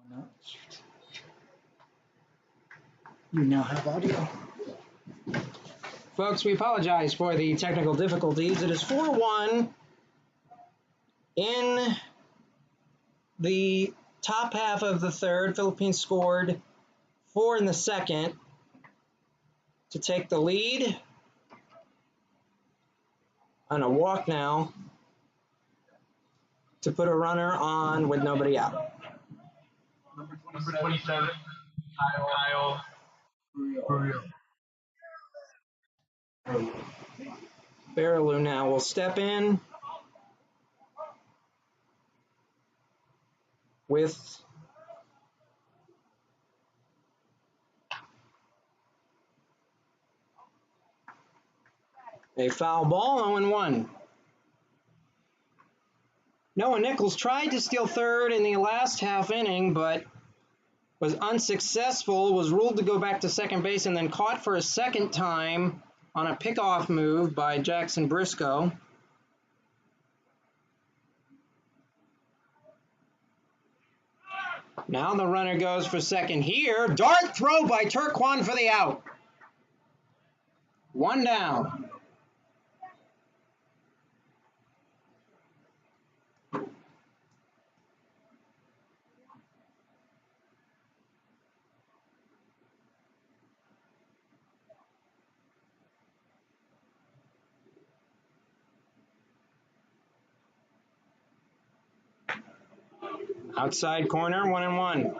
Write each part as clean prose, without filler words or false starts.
No. You now have audio. Folks, we apologize for the technical difficulties. It is 4-1 in the top half of the third. Philippines scored 4 in the second to take the lead. On a walk now to put a runner on with nobody out. Number 27, Kyle Soberano. Baraloo now will step in with a foul ball, 0-1. Noah Nichols tried to steal third in the last half inning, but was unsuccessful, was ruled to go back to second base, and then caught for a second time on a pickoff move by Jackson Briscoe. Now the runner goes for second here. Dart throw by Turquan for the out. 1 down. Outside corner, 1-1.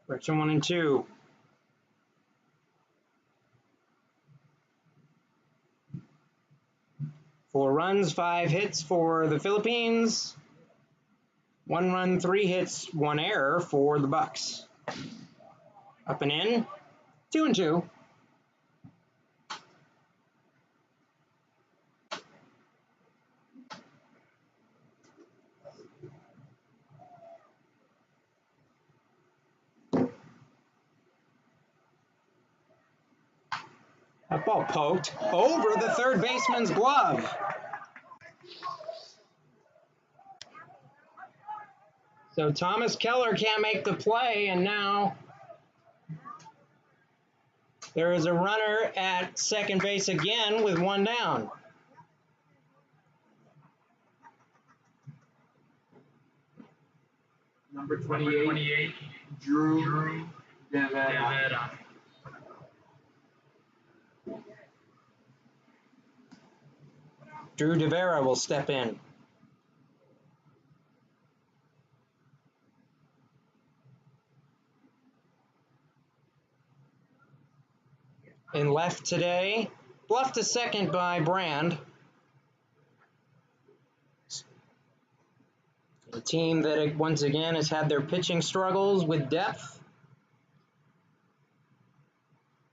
Correction, 1-2. Four runs, 5 hits for the Philippines. 1 run, 3 hits, 1 error for the Bucs. Up and in, 2-2. That ball poked over the third baseman's glove. So Thomas Keller can't make the play, and now there is a runner at second base again with 1 down. Number 28, Drew Devera. Drew Devera will step in. In left today, bluffed to second by Brand. A team that once again has had their pitching struggles with depth.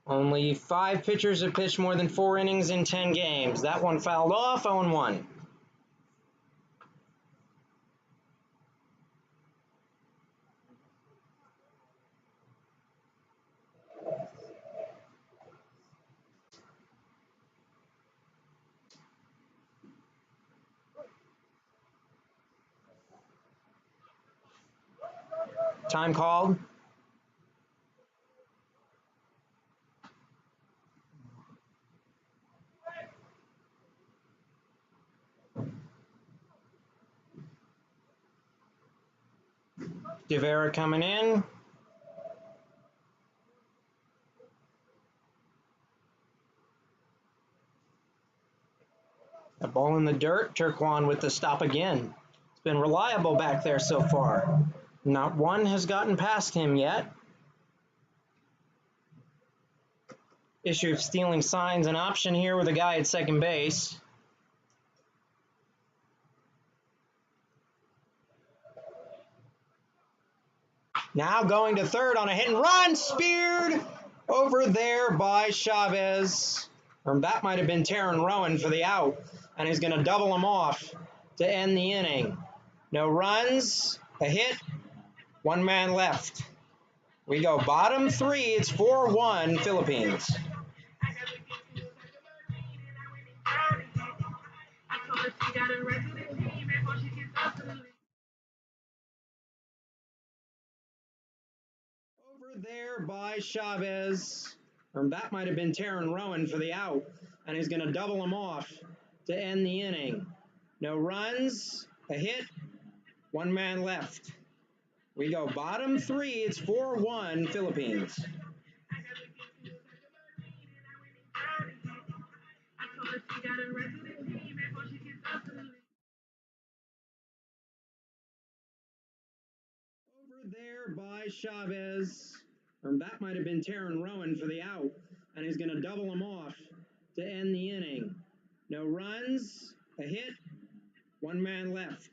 Only 5 pitchers have pitched more than 4 innings in 10 games. That one fouled off, 0-1. Time called. Devera coming in. A ball in the dirt. Turquan with the stop again. It's been reliable back there so far. Not one has gotten past him yet. Issue of stealing signs an option here with a guy at second base. Now going to third on a hit and run, speared over there by Chavez. Or that might have been Taryn Rowan for the out, and he's going to double him off to end the inning. No runs, a hit, 1 man left. We go bottom 3, it's 4-1 Philippines. Over there by Chavez. Or that might have been Taryn Rowan for the out. And he's going to double him off to end the inning. No runs, a hit, one man left. We go bottom three. It's 4-1 Philippines. Over there by Chavez. Or that might have been Taryn Rowan for the out. And he's going to double him off to end the inning. No runs, a hit, one man left.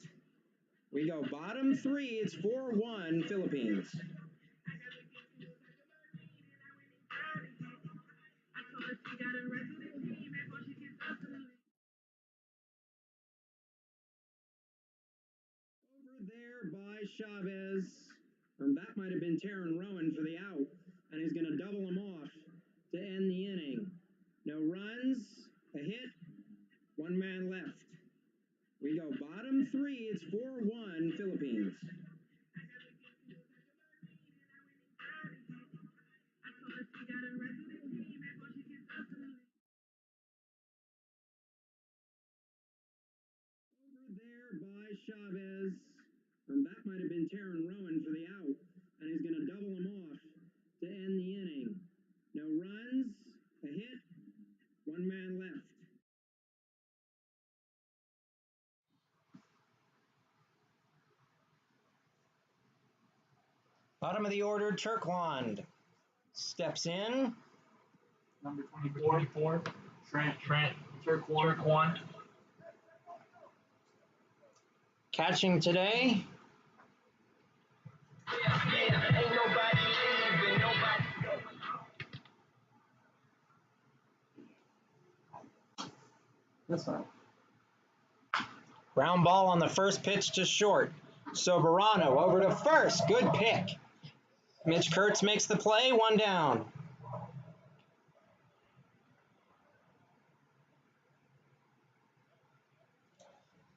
We go bottom three. It's 4-1 Philippines. Over there by Chavez. Or that might have been Taryn Rowan for the out. And he's going to double him off to end the inning. No runs, a hit, one man left. We go bottom three. It's 4-1 Philippines. Over there by Chavez. Or that might have been Taryn Rowan for the out. And he's going to double him off to end the inning. No runs, a hit, one man left. Bottom of the order, Turquand steps in. Number 24. Trent. Turquand. Catching today, That's fine. ground ball on the first pitch to short. Soberano over to first. Good pick. Mitch Kurtz makes the play, one down.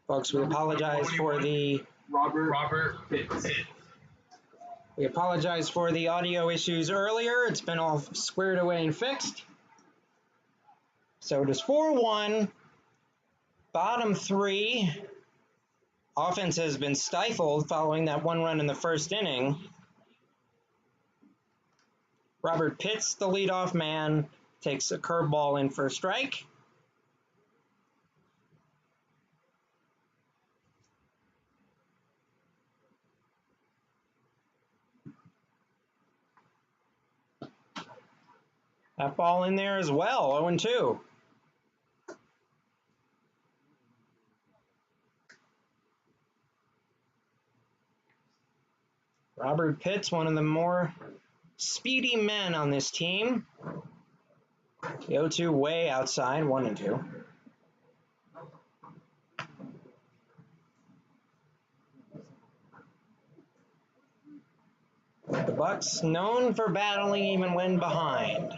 Folks, we apologize for the Robert Pitts. we apologize for the audio issues earlier. It's been all squared away and fixed. So it is 4-1. Bottom three. Offense has been stifled following that one run in the first inning. Robert Pitts, the leadoff man, takes a curveball in for a strike. That ball in there as well, 0-2. Robert Pitts, one of the more speedy men on this team. The 0-2 way outside, 1-2. The Bucs known for battling even when behind.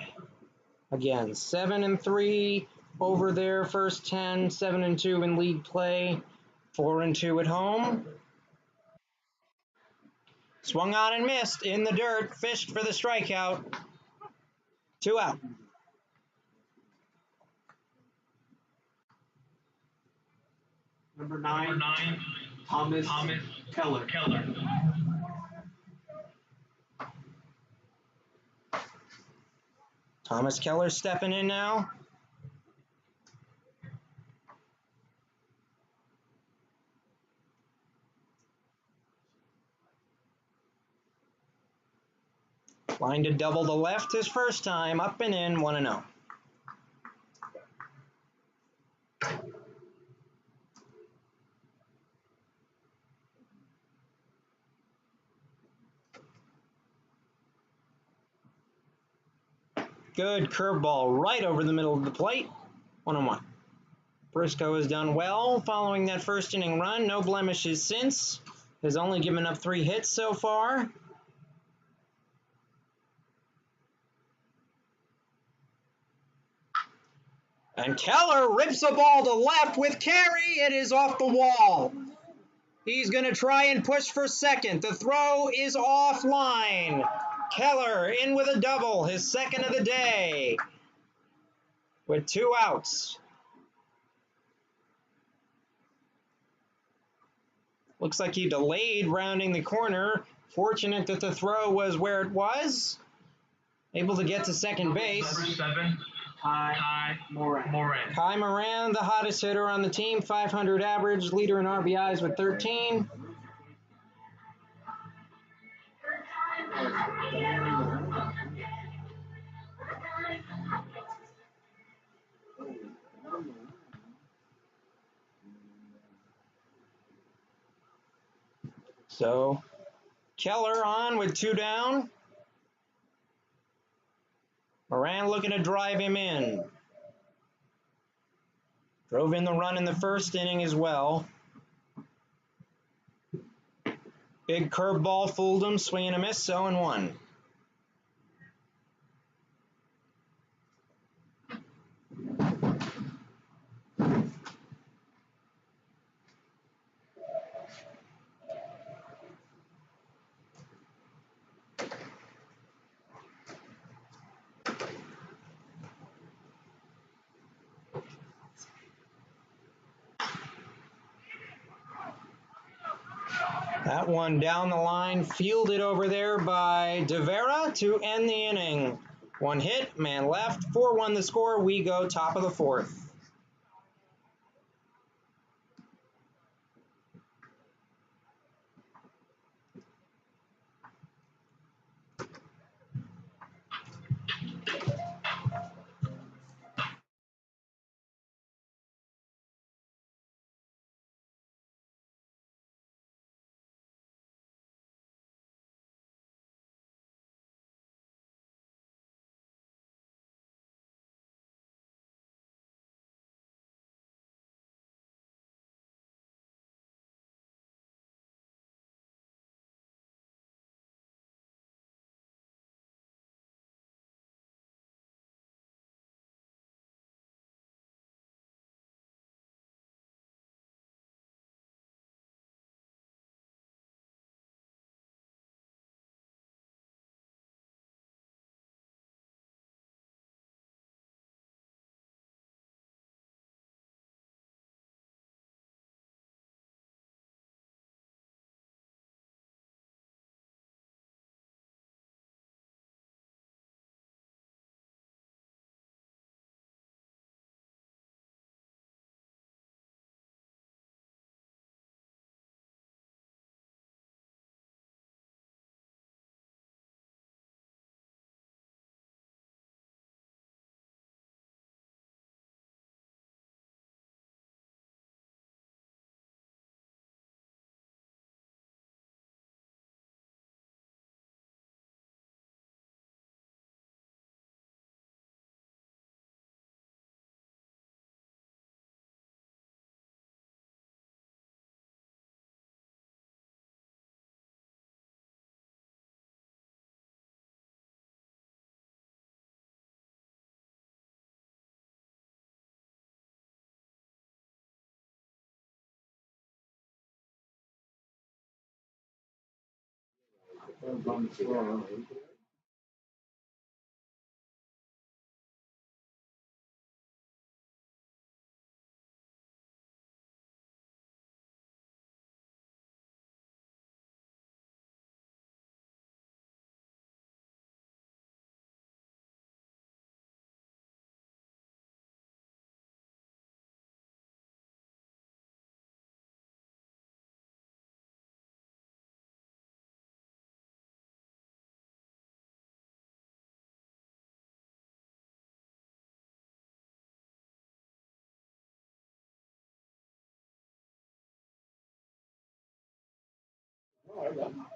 Again, 7-3 over their first 10, 7-2 in league play, 4-2 at home. Swung on and missed in the dirt, fished for the strikeout. 2 out. Number 9. Thomas Keller. Thomas Keller stepping in now. Line to double to left his first time, up and in, 1-0. Good curveball right over the middle of the plate, 1-1. Briscoe has done well following that first inning run, no blemishes since. Has only given up 3 hits so far. And Keller rips the ball to left with carry. It is off the wall. He's going to try and push for second. The throw is offline. Keller in with a double, his second of the day, with 2 outs. Looks like he delayed rounding the corner. Fortunate that the throw was where it was. Able to get to second base. Number 7, Kai Moran. Kai Moran, the hottest hitter on the team, 500 average, leader in RBIs with 13. So Keller on with 2 down. Moran looking to drive him in. Drove in the run in the first inning as well. Big curveball fooled him, swing and a miss, 0-1. That one down the line, fielded over there by De Vera to end the inning. 1 hit, man left, 4-1 the score. We go top of the 4th.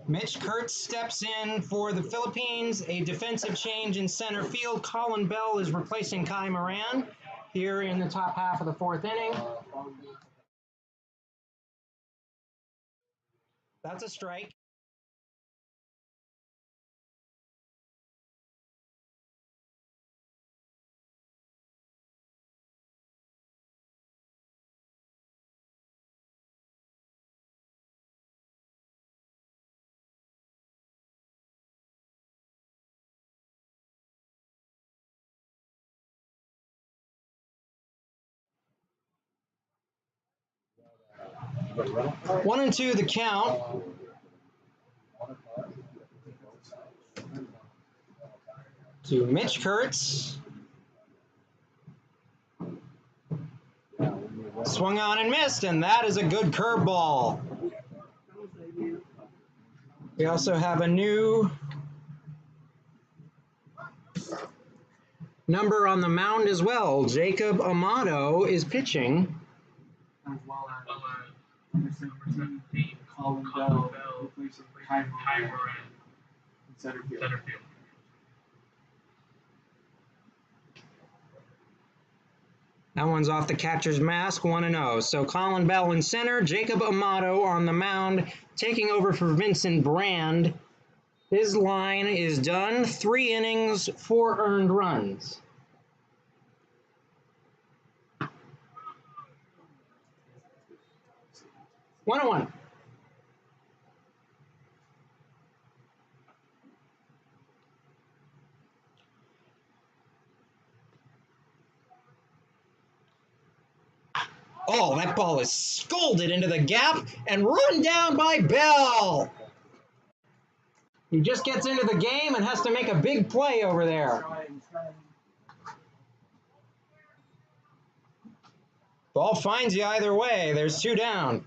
Mitch Kurtz steps in for the Philippines. A defensive change in center field. Colin Bell is replacing Kai Moran here in the top half of the 4th inning. That's a strike. 1-2 the count. To Mitch Kurtz. Swung on and missed, and that is a good curveball. We also have a new number on the mound as well. Jacob Amato is pitching. As well as number 17, Colin Bell, replacing Kyle Soberano in center field. That one's off the catcher's mask, 1-0. So Colin Bell in center, Jacob Amato on the mound, taking over for Vincent Brand. His line is done. 3 innings, 4 earned runs. One. Oh, that ball is scolded into the gap and run down by Bell. He just gets into the game and has to make a big play over there. Ball finds you either way. There's 2 down.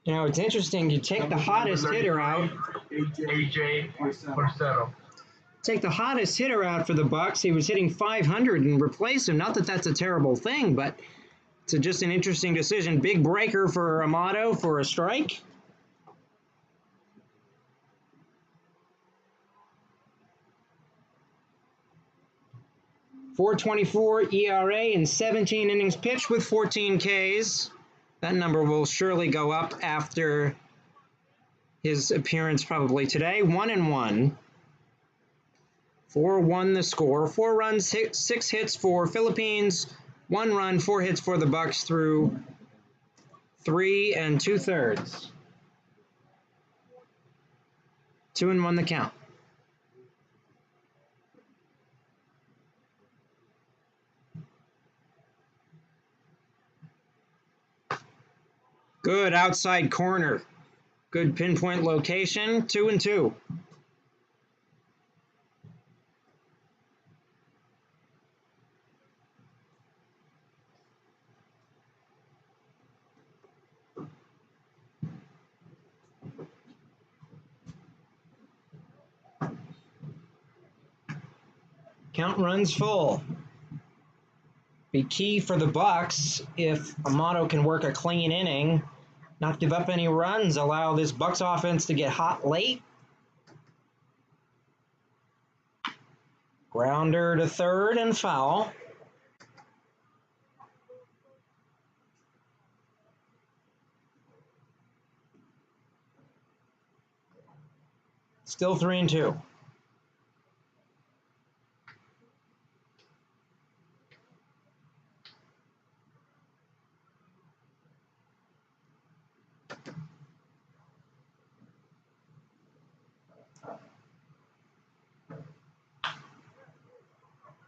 You know, it's interesting. You take the hottest hitter out. AJ Porcetto. Take the hottest hitter out for the Bucs. He was hitting 500 and replace him. Not that that's a terrible thing, but it's just an interesting decision. Big breaker for Amato for a strike. .424 ERA in 17 innings pitched with 14 Ks. That number will surely go up after his appearance probably today. 1-1. 4-1 the score. 4 runs, 6 hits for Philippines. 1 run, 4 hits for the Bucs through 3 2/3. 2-1 the count. Good outside corner. Good pinpoint location. 2-2. Count runs full. Be key for the Bucs if Amato can work a clean inning, not give up any runs, allow this Bucs offense to get hot late. Grounder to third and foul. Still 3-2.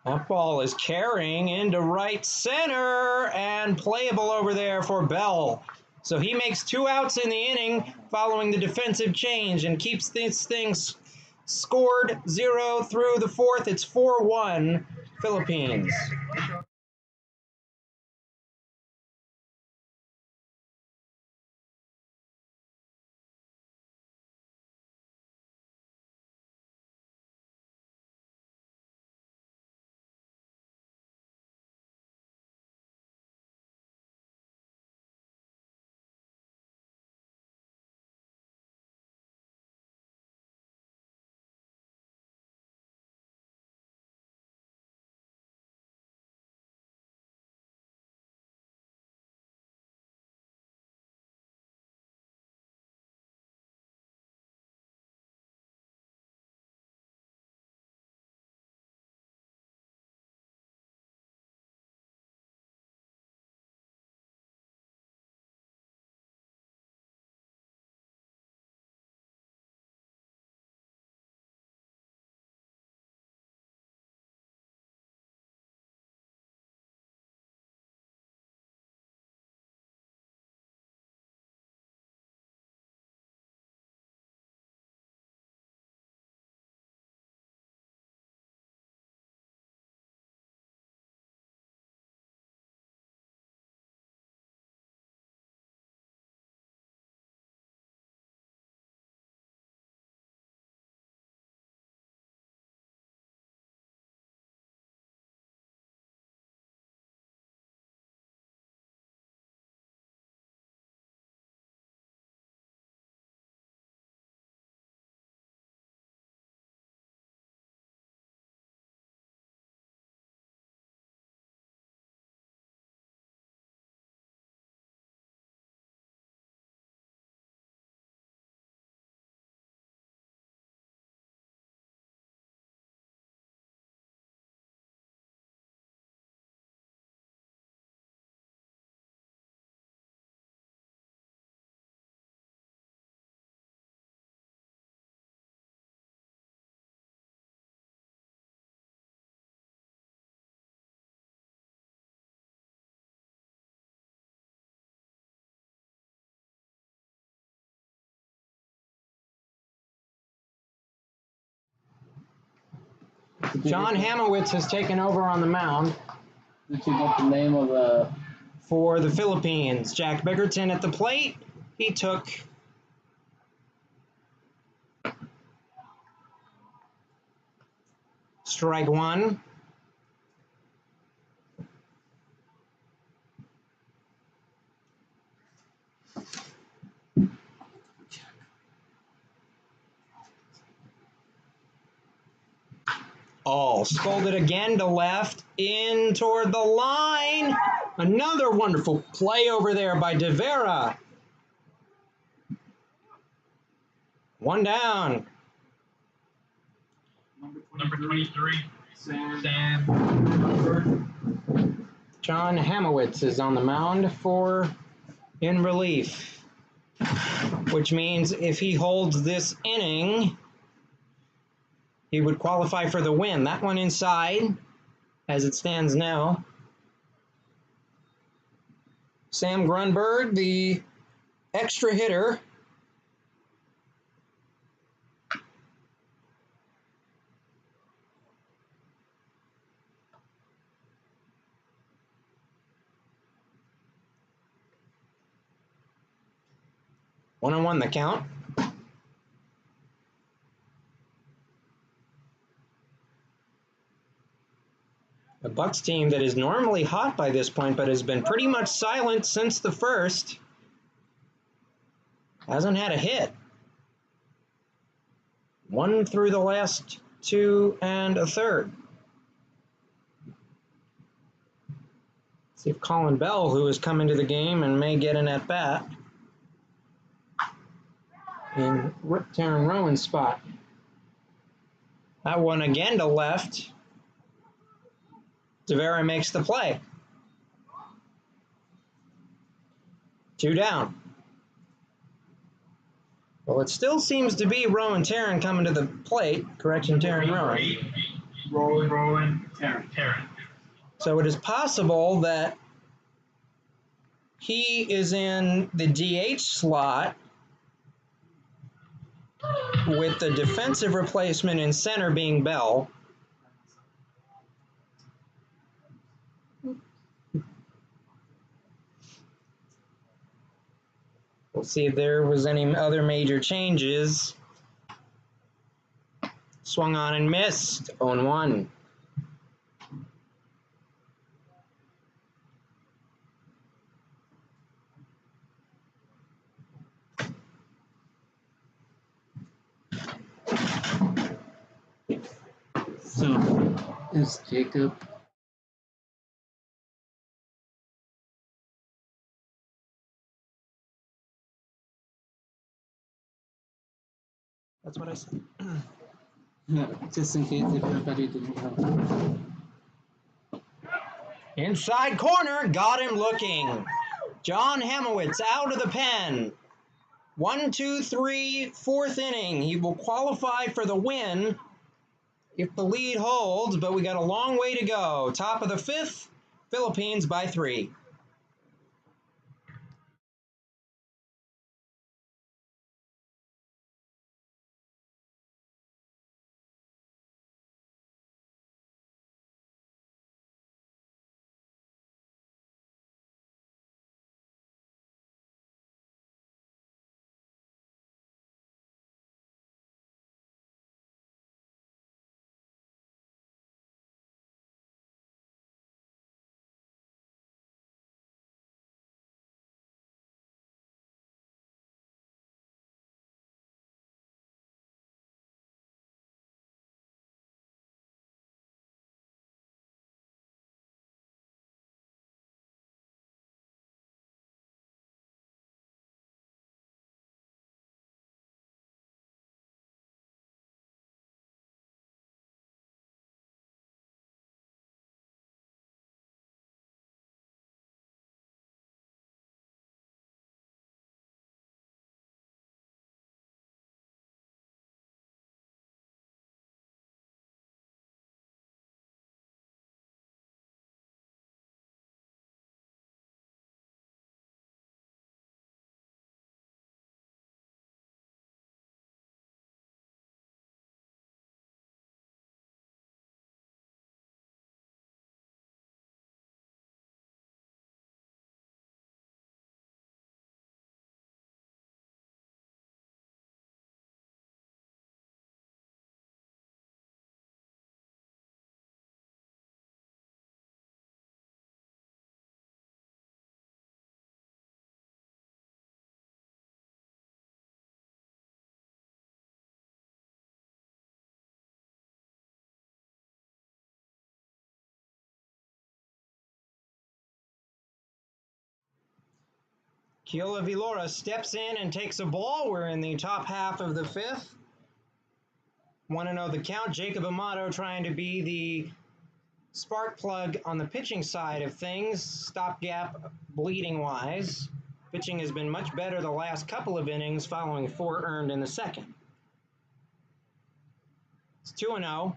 That ball is carrying into right center and playable over there for Bell. So he makes 2 outs in the inning following the defensive change and keeps these things scored 0 through the 4th. It's 4-1 Philippines. John Hamowitz has taken over on the mound Did you get the name of the... for the Philippines. Jack Bickerton at the plate. He took strike one. Oh, scolded again to left, in toward the line. Another wonderful play over there by De Vera. One down. Number 23, Sam. John Hamowitz is on the mound for in relief, which means if he holds this inning, he would qualify for the win. That one inside, as it stands now. Sam Grunberg, the extra hitter. One on one the count. A Bucs team that is normally hot by this point, but has been pretty much silent since the first. Hasn't had a hit. One through the last two and a third. See if Colin Bell, who has come into the game and may get an at-bat in Taryn Rowan's spot. That one again to left. De Vera makes the play. Two down. Well, it still seems to be Rowan Taryn coming to the plate. Correction, Taryn Rowan. Rowan Taryn. So it is possible that he is in the DH slot with the defensive replacement in center being Bell. We'll see if there was any other major changes. Swung on and missed. 0-1. So, is Jacob... That's what I said. Yeah, just in case if everybody didn't know. Inside corner, got him looking. John Hamowitz out of the pen. 1, 2, 3, fourth inning. He will qualify for the win if the lead holds, but we got a long way to go. Top of the fifth, Philippines by 3. Keola Vilora steps in and takes a ball. We're in the top half of the fifth. 1-0 the count. Jacob Amato trying to be the spark plug on the pitching side of things, stopgap bleeding-wise. Pitching has been much better the last couple of innings following 4 earned in the second. It's 2-0.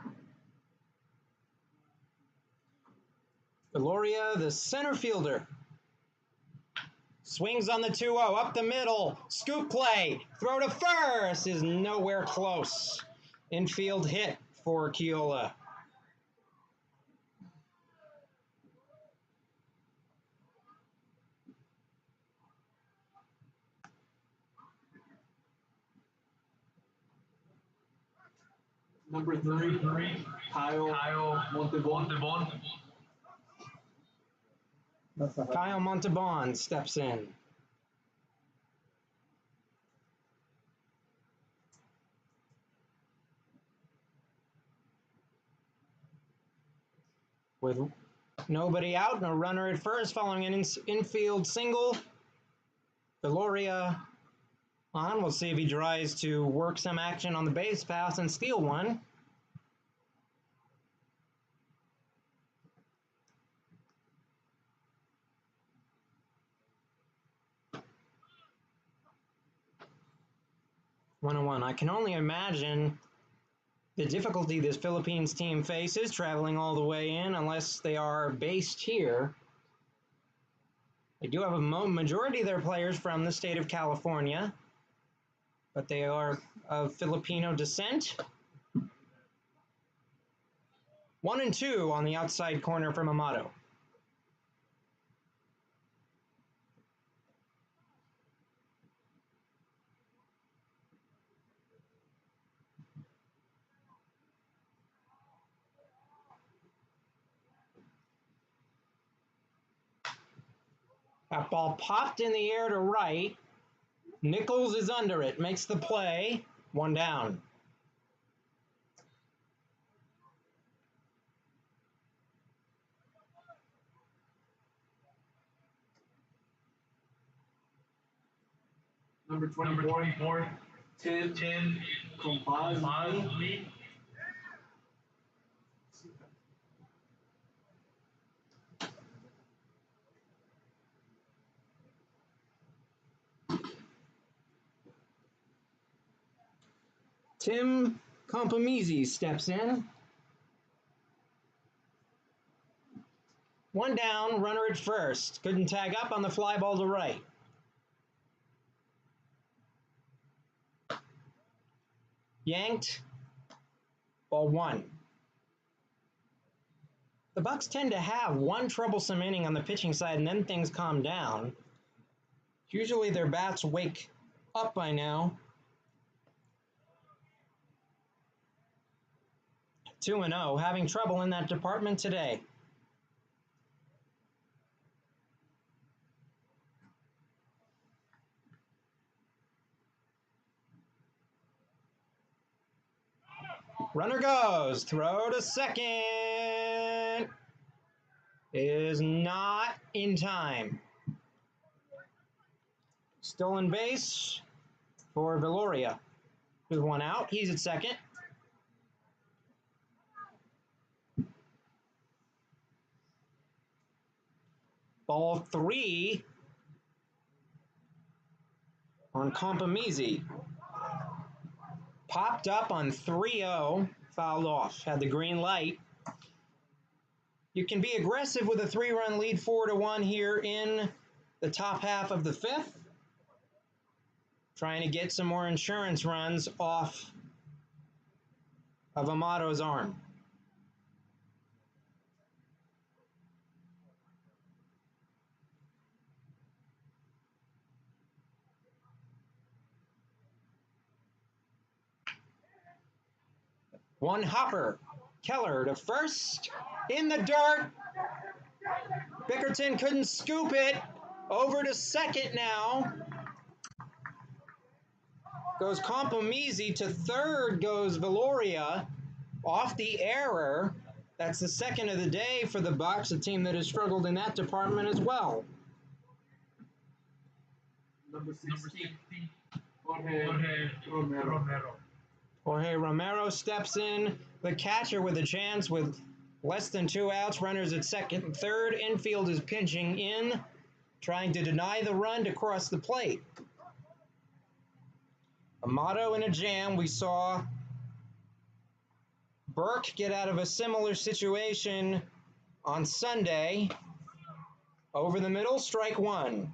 Viloria, the center fielder, swings on the 2-0, up the middle, scoop play, throw to first is nowhere close. Infield hit for Keola. Number 3, Kyle Montebon. Kyle Montebon steps in. With nobody out and a runner at first following an infield single, Viloria on. We'll see if he tries to work some action on the base pass and steal one. One-on-one. I can only imagine the difficulty this Philippines team faces traveling all the way in unless they are based here. They do have a majority of their players from the state of California, but they are of Filipino descent. 1-2 on the outside corner from Amato. That ball popped in the air to right. Nichols is under it, makes the play. 1 down. Number 24, Tim Compazzi. Tim Compamizi steps in. 1 down, runner at first. Couldn't tag up on the fly ball to right. Yanked. Ball 1. The Bucs tend to have one troublesome inning on the pitching side and then things calm down. Usually their bats wake up by now. 2-0, having trouble in that department today. Runner goes, throw to second. Is not in time. Stolen base for Viloria. With 1 out, he's at second. Ball 3 on Compamizi. Popped up on 3-0, fouled off, had the green light. You can be aggressive with a 3-run lead 4-1 here in the top half of the fifth. Trying to get some more insurance runs off of Amato's arm. One hopper. Keller to first. In the dirt. Bickerton couldn't scoop it. Over to second now. Goes Compamizi. To third goes Viloria. Off the error. That's the second of the day for the Bucs, a team that has struggled in that department as well. Number 60, 60, Jorge Romero. Jorge Romero steps in, the catcher with a chance with less than 2 outs. Runners at second and third. Infield is pinching in, trying to deny the run to cross the plate. Amato in a jam. We saw Burke get out of a similar situation on Sunday. Over the middle, strike one.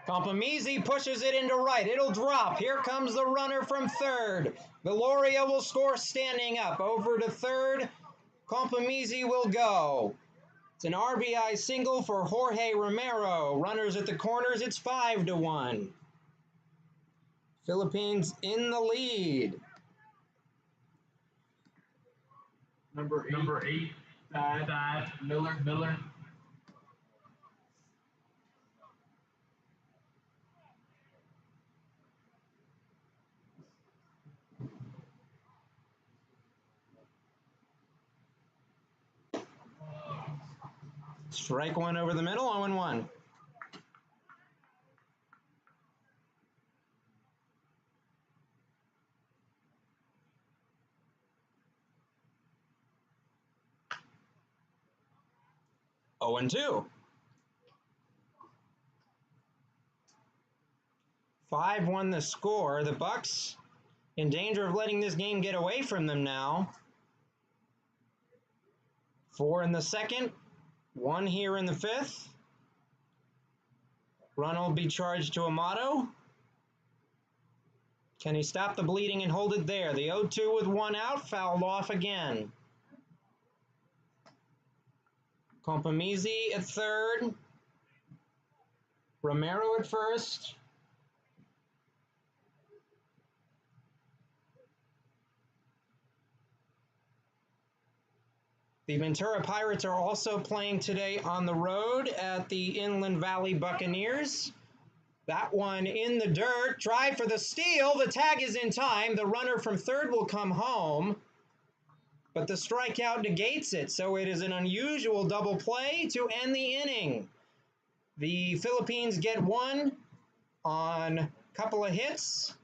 Compomisi pushes it into right. It'll drop. Here comes the runner from third. Viloria will score standing up. Over to third. Compomisi will go. It's an RBI single for Jorge Romero. Runners at the corners. It's 5-1. Philippines in the lead. Number 8, Thad Miller. Strike one over the middle, 0-1. Oh, and 2. 5-1 the score. The Bucs in danger of letting this game get away from them now. 4 in the second, 1 here in the fifth. Run will be charged to Amato. Can he stop the bleeding and hold it there? The 0-2 with 1 out, fouled off again. Compomisi at third. Romero at first. The Ventura Pirates are also playing today on the road at the Inland Valley Buccaneers. That one in the dirt. Try for the steal. The tag is in time. The runner from third will come home, but the strikeout negates it, so it is an unusual double play to end the inning. The Philippines get 1 on a couple of hits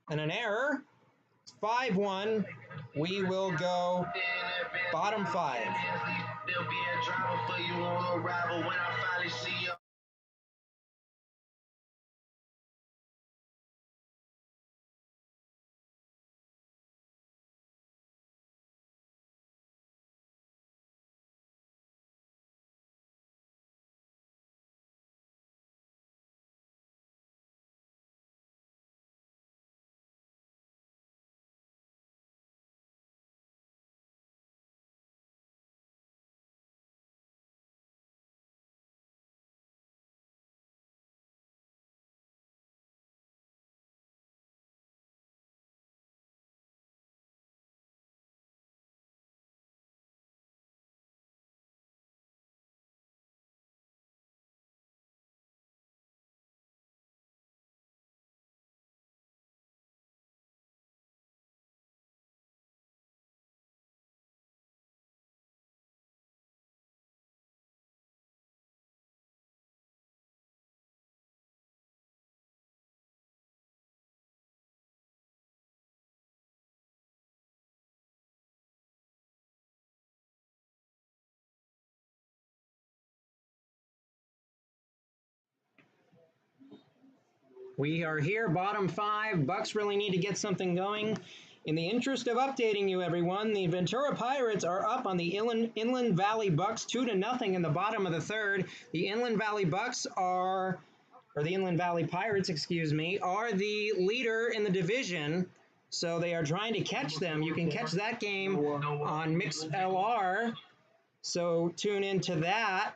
and an error. It's 5-1. We will go bottom 5. There'll be a driver for you on arrival when I finally see you. We are here, bottom 5. Bucs really need to get something going. In the interest of updating you, everyone, the Ventura Pirates are up on the Inland Valley Bucs 2-0 in the bottom of the third. The Inland Valley Bucs are, or the Inland Valley Pirates, excuse me, are the leader in the division. So they are trying to catch them. You can catch that game on MixLR. So tune into that.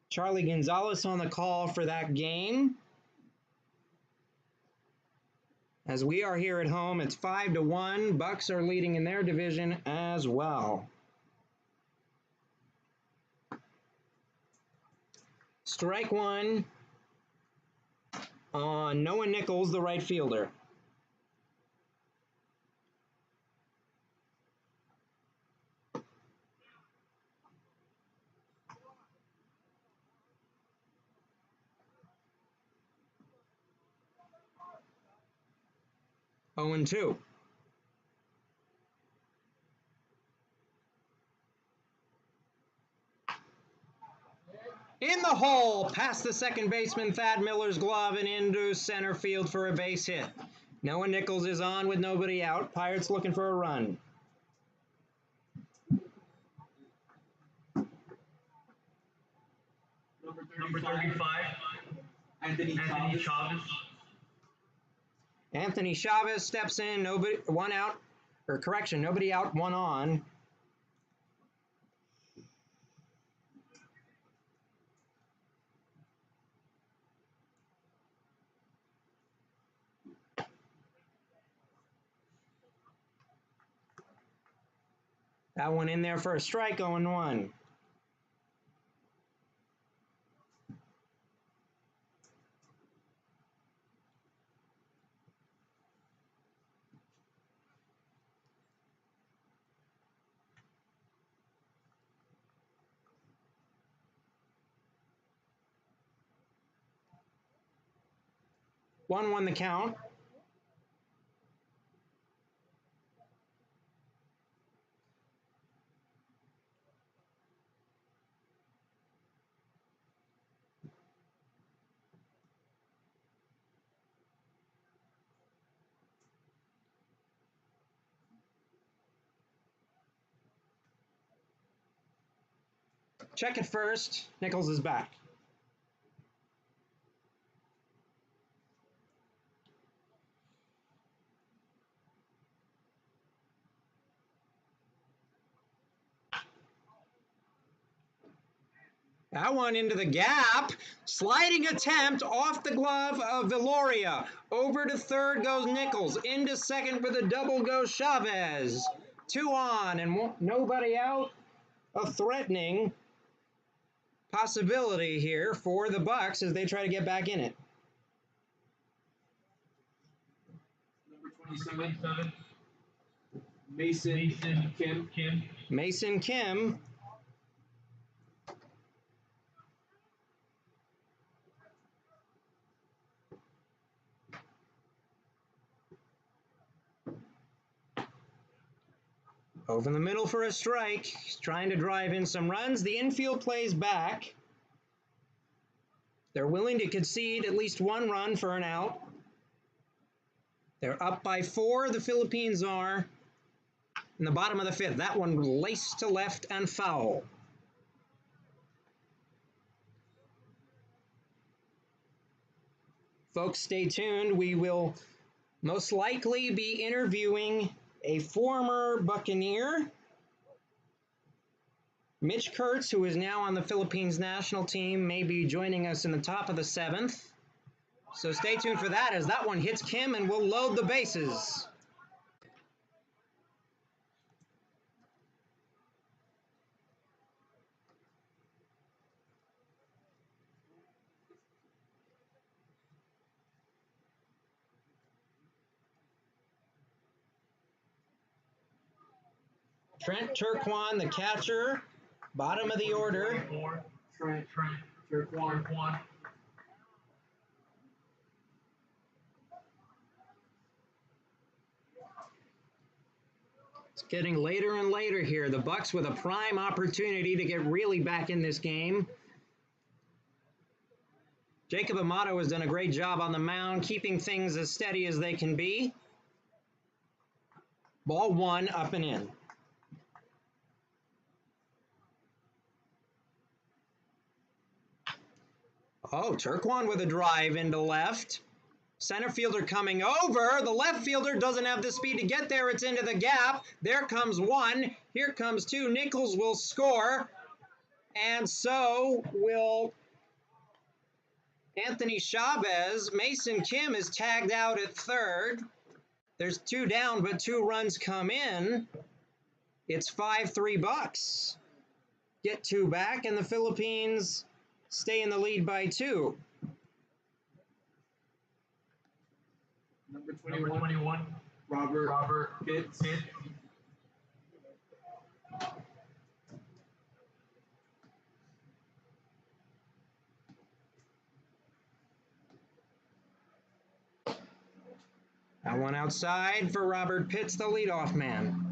Charlie Gonzalez on the call for that game. As we are here at home, it's 5-1. Bucs are leading in their division as well. Strike one on Noah Nichols, the right fielder. Oh and 2. In the hole, past the second baseman Thad Miller's glove and into center field for a base hit. Noah Nichols is on with nobody out. Pirates looking for a run. Number 35. Anthony Chavez. Anthony Chavez steps in, nobody, one out, or correction, nobody out, one on. That one in there for a strike, 0-1. One the count. Check it first. Nichols is back. That one into the gap. Sliding attempt off the glove of Villoria. Over to third goes Nichols. Into second with a double goes Chavez. 2 on and nobody out. A threatening possibility here for the Bucs as they try to get back in it. Number 27. Mason Kim. Mason Kim. Over the middle for a strike. He's trying to drive in some runs. The infield plays back. They're willing to concede at least 1 run for an out. They're up by 4, the Philippines are. In the bottom of the 5th. That one laced to left and foul. Folks, stay tuned. We will most likely be interviewing a former Buccaneer, Mitch Kurtz, who is now on the Philippines national team, may be joining us in the top of the 7th. So stay tuned for that as that one hits Kim and we'll load the bases. Trent Turquan, the catcher, bottom of the order. Trent Turquan. It's getting later and later here. The Bucs with a prime opportunity to get really back in this game. Jacob Amato has done a great job on the mound, keeping things as steady as they can be. Ball 1, up and in. Oh, Turquan with a drive into left. Center fielder coming over. The left fielder doesn't have the speed to get there. It's into the gap. There comes 1. Here comes 2. Nichols will score. And so will Anthony Chavez. Mason Kim is tagged out at third. There's 2 down, but 2 runs come in. It's 5-3 Bucs. Get 2 back, and the Philippines stay in the lead by 2. Number Number 21, 21, Robert Pitts. That one outside for Robert Pitts, the leadoff man.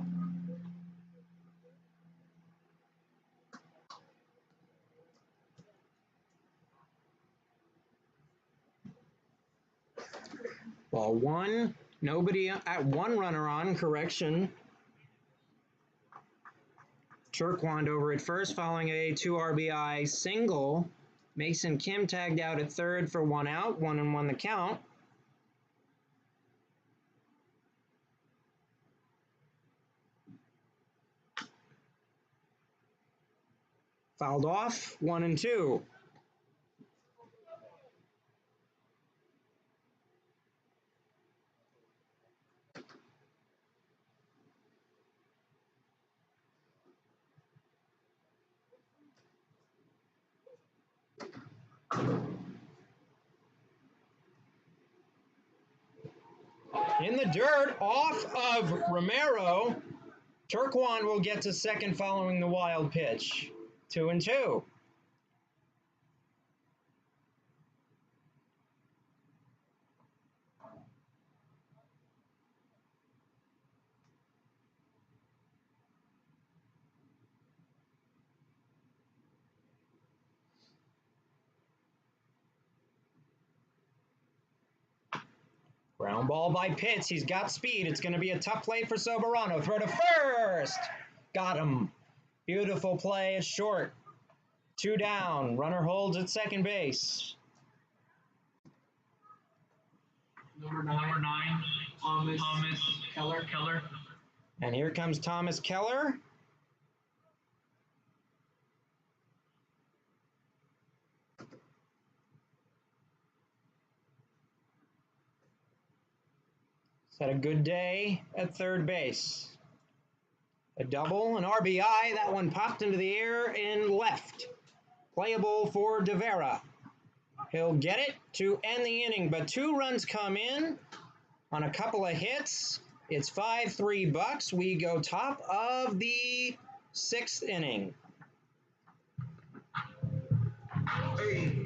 Ball 1, nobody at 1 runner on, correction. Turquand over at first following a 2 RBI single. Mason Kim tagged out at third for 1 out, 1-1 the count. Fouled off, 1-2. In the dirt, off of Romero. Turquand will get to second following the wild pitch. 2-2. Ground ball by Pitts. He's got speed. It's going to be a tough play for Soberano. Throw to first. Got him. Beautiful play. It's short. 2 down. Runner holds at second base. Number 9, Thomas Keller. And here comes Thomas Keller. He's had a good day at third base. A double, an RBI. That one popped into the air and left. Playable for De Vera. He'll get it to end the inning, but 2 runs come in on a couple of hits. It's 5-3 Bucs. We go top of the 6th inning. Hey.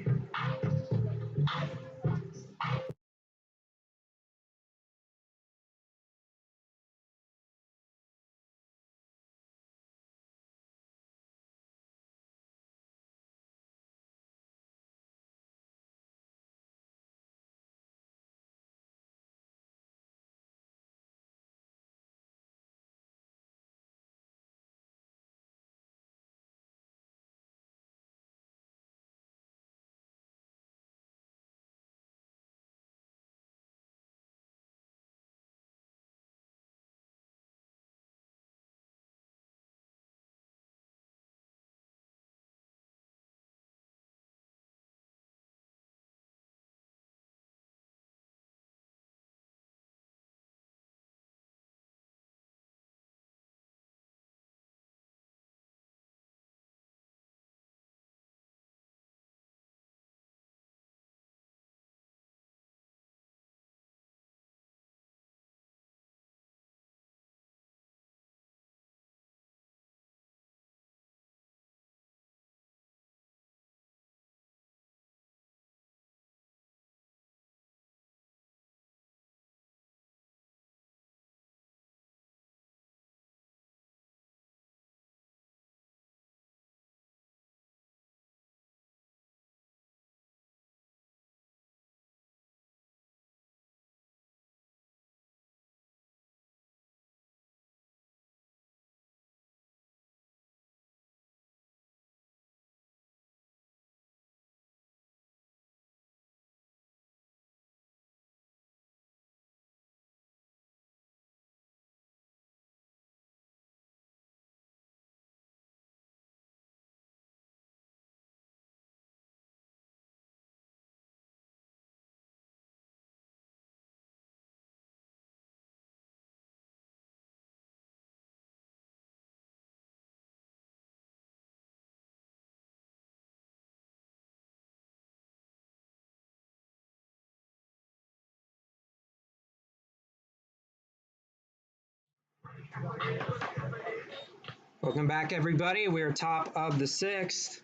Welcome back, everybody. We are top of the 6th.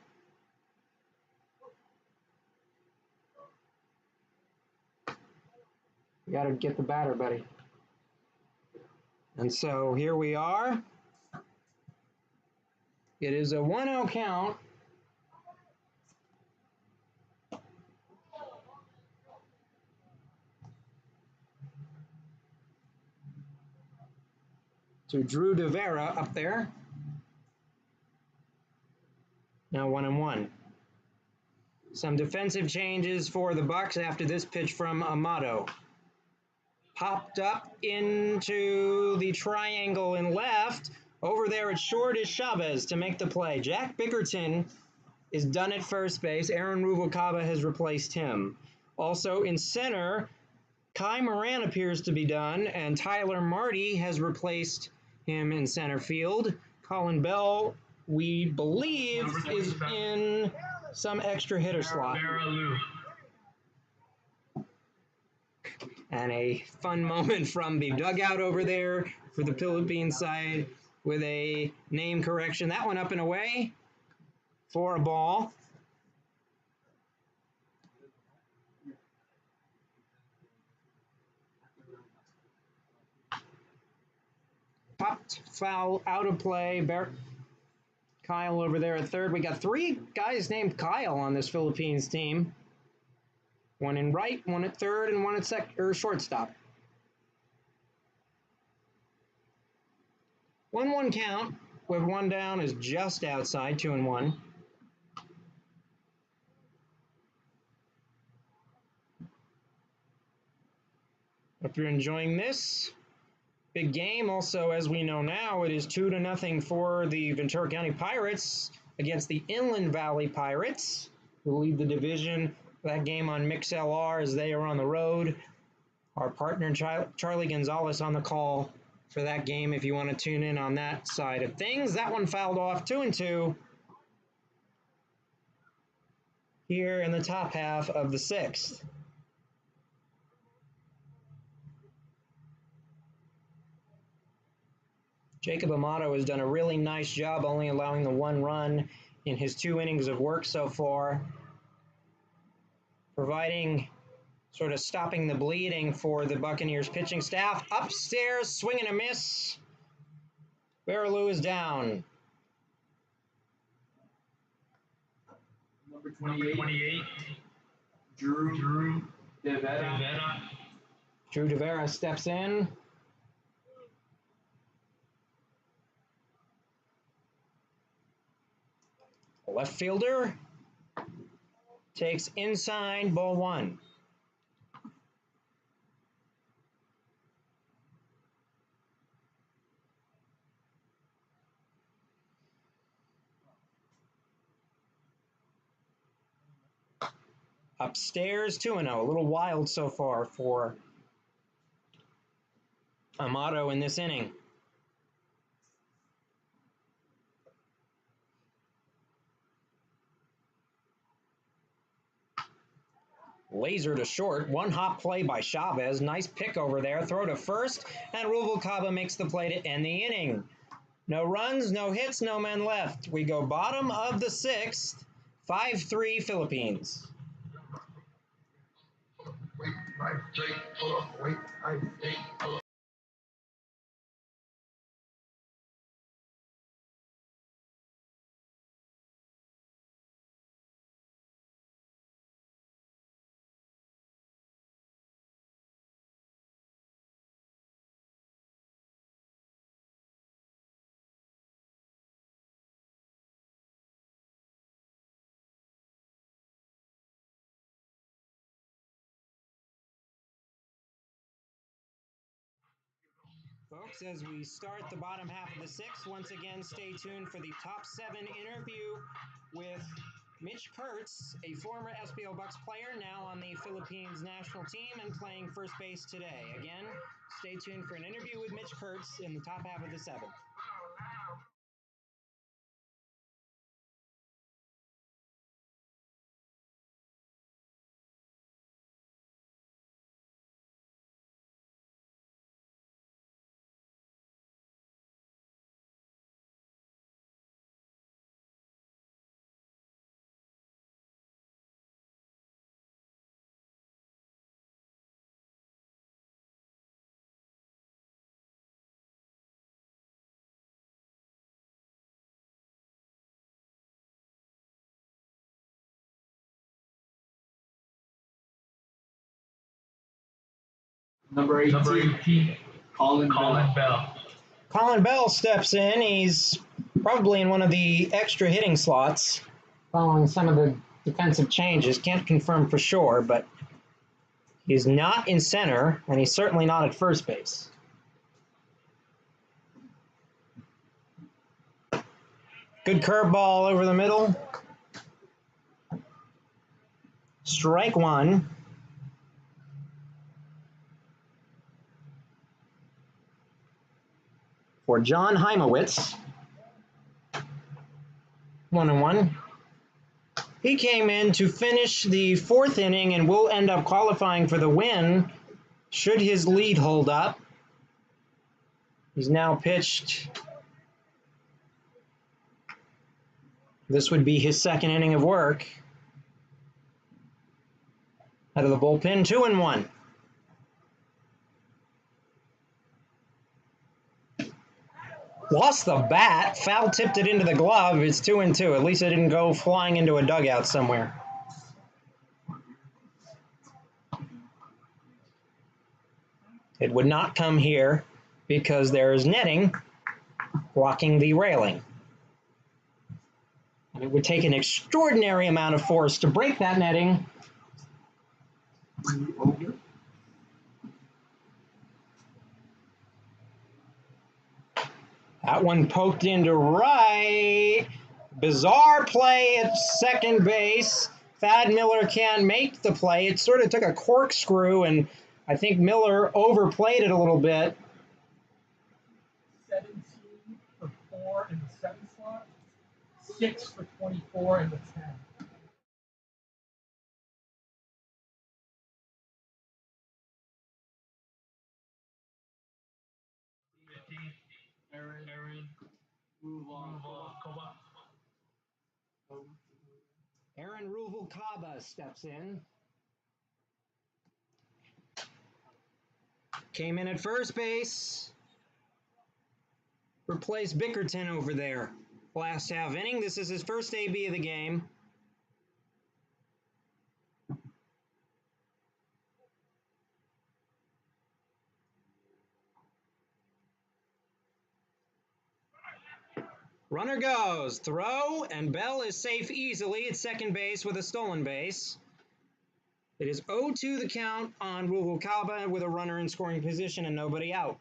You got to get the batter, buddy. And so here we are. It is a 1-0 count. To Drew DeVera up there. Now 1-1. Some defensive changes for the Bucs after this pitch from Amato. Popped up into the triangle in left. Over there at short is Chavez to make the play. Jack Bickerton is done at first base. Aaron Ruvalcaba has replaced him. Also in center, Kai Moran appears to be done, and Tyler Marty has replaced him in center field. Colin Bell, we believe, is in some extra hitter slot. And a fun moment from the dugout over there for the Philippines side with a name correction. That one up and away for a ball. Popped foul out of play. Kyle over there at third. We got 3 guys named Kyle on this Philippines team. One in right, one at third, and one at shortstop. 1-1 count with one down is just outside, 2-1. If you're enjoying this big game, also as we know now, it is 2-0 for the Ventura County Pirates against the Inland Valley Pirates, who lead the division. That game on MixLR as they are on the road. Our partner Charlie Gonzalez on the call for that game if you want to tune in on that side of things. That one fouled off, 2-2 here in the top half of the 6th. Jacob Amato has done a really nice job only allowing the 1 run in his 2 innings of work so far, providing sort of stopping the bleeding for the Buccaneers pitching staff. Upstairs, swing and a miss. Baraloo is down. Number 28. Drew DeVera. Drew DeVera steps in. Left fielder takes inside, ball 1. Upstairs, 2-0. A little wild so far for Amato in this inning. Laser to short. One hop play by Chavez. Nice pick over there. Throw to first, and Ruvalcaba makes the play to end the inning. No runs, no hits, no men left. We go bottom of the 6th. 5-3 Philippines. Wait, right, Jake, hold up, wait, hold up. Folks, as we start the bottom half of the 6th, once again, stay tuned for the top 7 interview with Mitch Kurtz, a former SBL Bucs player, now on the Philippines national team and playing first base today. Again, stay tuned for an interview with Mitch Kurtz in the top half of the 7th. Number 18, Number 18, Colin Bell. Bell. Colin Bell steps in. He's probably in one of the extra hitting slots following some of the defensive changes. Can't confirm for sure, but he's not in center, and he's certainly not at first base. Good curveball over the middle. Strike one. For John Heimowitz. 1-1. He came in to finish the fourth inning and will end up qualifying for the win should his lead hold up. He's now pitched. This would be his second inning of work. Out of the bullpen, 2-1. Lost the bat, foul tipped it into the glove. It's 2-2. At least it didn't go flying into a dugout somewhere. It would not come here because there is netting blocking the railing. And it would take an extraordinary amount of force to break that netting. That one poked into right. Bizarre play at second base. Thad Miller can't make the play. It sort of took a corkscrew, and I think Miller overplayed it a little bit. 17 for 4 in the 7 slot, 6 for 24 in the 10. Aaron Ruvalcaba steps in. Came in at first base. Replaced Bickerton over there. Last half inning. This is his first AB of the game. Runner goes, throw, and Bell is safe easily at second base with a stolen base. It is 0-2 the count on Ruvalcaba with a runner in scoring position and nobody out.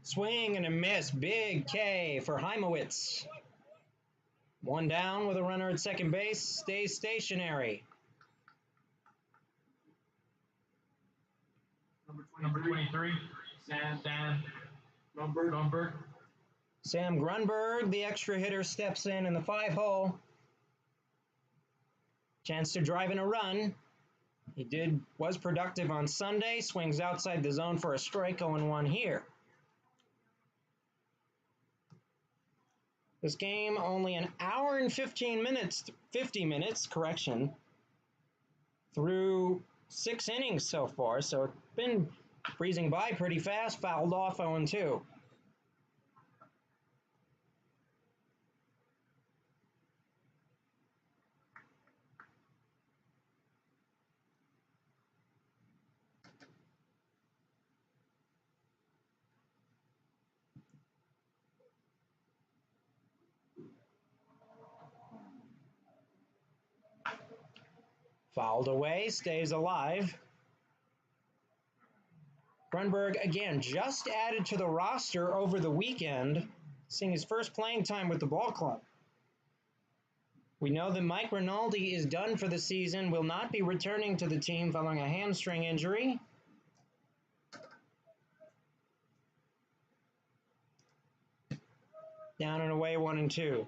Swing and a miss. Big K for Heimowitz. One down with a runner at second base. Stays stationary. Number 23, Sam Grunberg. Sam Grunberg, the extra hitter, steps in the 5-hole. Chance to drive in a run. He was productive on Sunday. Swings outside the zone for a strike, 0-1 here. This game only an hour and 50 minutes, through 6 innings so far, so it's been breezing by pretty fast, fouled off 0-2. Fouled away, stays alive. Grunberg, again, just added to the roster over the weekend, seeing his first playing time with the ball club. We know that Mike Rinaldi is done for the season, will not be returning to the team following a hamstring injury. Down and away, 1-2.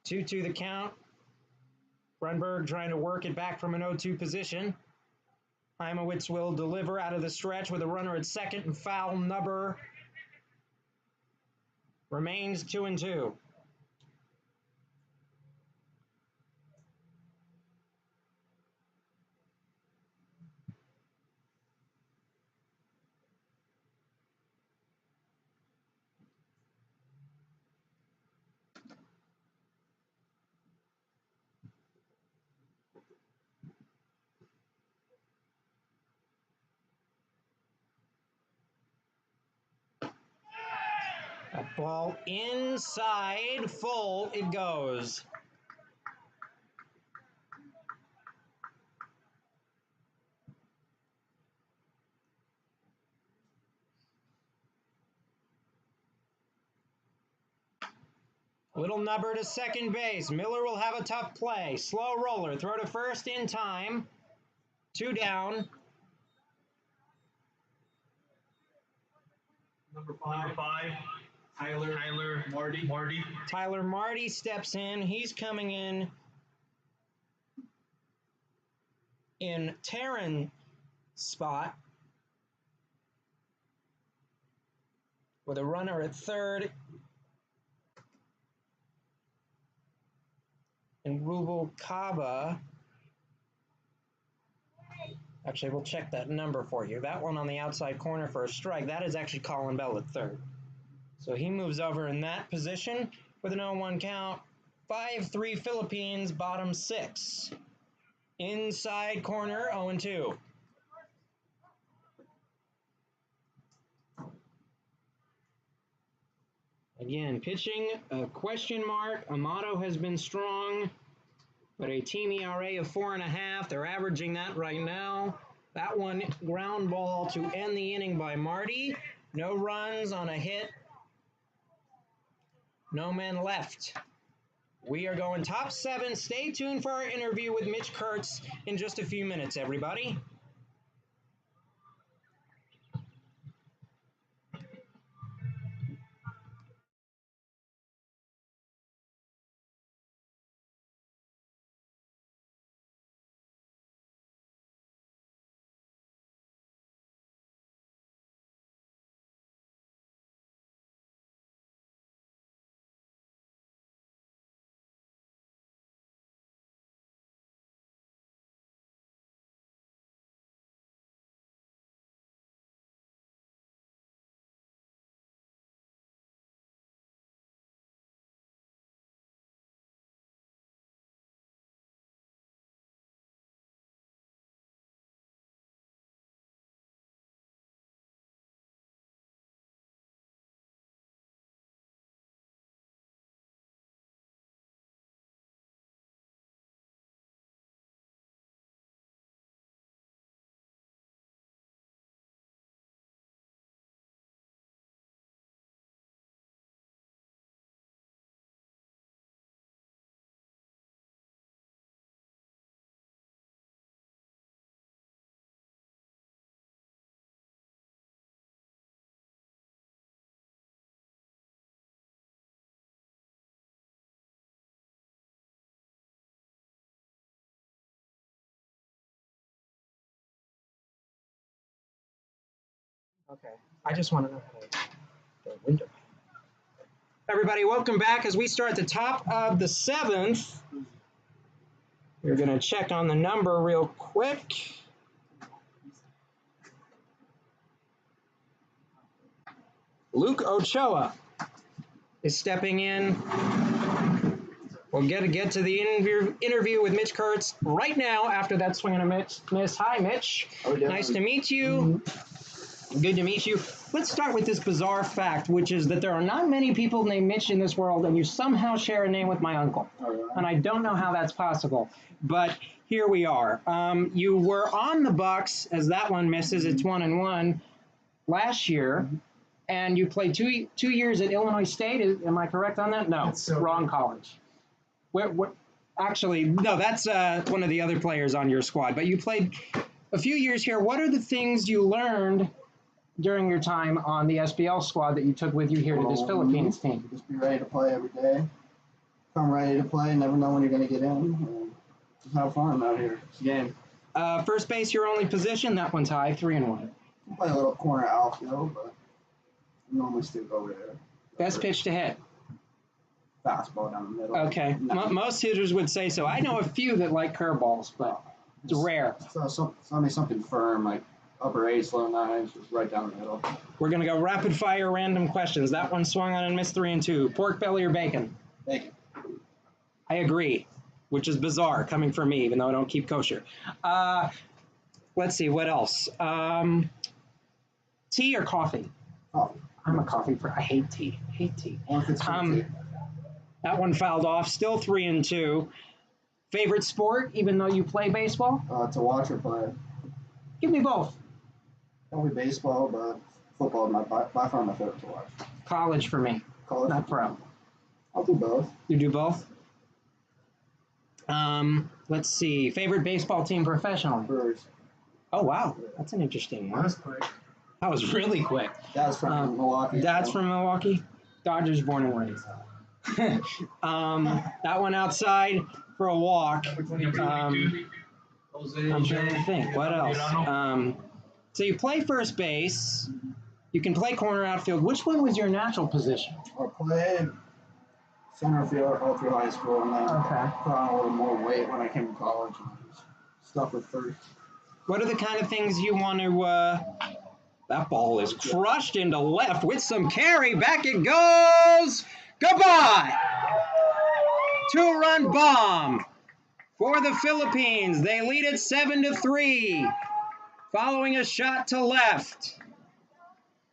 Two the count. Brunberg trying to work it back from an 0-2 position. Heimowitz will deliver out of the stretch with a runner at second, and foul number remains 2-2. That ball inside, full it goes. Little nubber to second base. Miller will have a tough play. Slow roller. Throw to first in time. 2 down. Number five. Tyler Marty. Tyler Marty steps in. He's coming in Taryn spot with a runner at third. And Rubel Kaba. Actually, we'll check that number for you. That one on the outside corner for a strike. That is actually Colin Bell at third. So he moves over in that position with an 0-1 count. 5-3 Philippines, bottom 6. Inside corner, 0-2. Again, pitching, a question mark. Amato has been strong, but a team ERA of 4.5. They're averaging that right now. That one, ground ball to end the inning by Marty. No runs on a hit. No men left. We are going top 7. Stay tuned for our interview with Mitch Kurtz in just a few minutes, everybody. Okay, I just want to know how to the window. Everybody, welcome back as we start the top of the 7th. We're going to check on the number real quick. Luke Ochoa is stepping in. We'll get to the interview with Mitch Kurtz right now after that swing and a miss. Hi, Mitch. Nice to meet you. Good to meet you. Let's start with this bizarre fact, which is that there are not many people named Mitch in this world, and you somehow share a name with my uncle. And I don't know how that's possible, but here we are. You were on the Bucs, as that one misses. It's 1-1 last year, and you played two years at Illinois State. Am I correct on that? No, wrong college. Where Actually, no, that's one of the other players on your squad. But you played a few years here. What are the things you learned during your time on the SBL squad that you took with you here to this Philippines team? Just be ready to play every day. Come ready to play. Never know when you're going to get in. And just have fun out here. It's a game. First base, your only position. That one's high, 3-1. I play a little corner outfield, but I normally still go over there. Best pitch to hit. Fastball down the middle. Okay. Most hitters would say so. I know a few that like curveballs, but it's rare. So something firm, like upper 8s, low 9s, just right down the middle. We're going to go rapid fire random questions. That one swung on and missed 3-2. Pork belly or bacon? Bacon. I agree, which is bizarre coming from me, even though I don't keep kosher. Let's see, what else? Tea or coffee? Coffee. I'm a coffee I hate tea. Or if it's tea. That one fouled off. Still 3-2. Favorite sport, even though you play baseball? To watch or play. Give me both. Probably baseball, but football is by far my favorite to watch. College for me. College? Not pro. I'll do both. You do both? Let's see. Favorite baseball team professionally? Brewers. Oh, wow. That's an interesting one. That was quick. That was really quick. Dad's from Milwaukee. Dad's from Milwaukee? Dodgers born and raised. That one outside for a walk. I'm trying to think. What else? So you play first base. You can play corner outfield. Which one was your natural position? I played center field all through high school, and then put on a little more weight when I came to college and just stuck with first. What are the kind of things you want to... that ball is crushed into left with some carry. Back it goes. Goodbye. 2-run bomb for the Philippines. They lead it 7-3. Following a shot to left.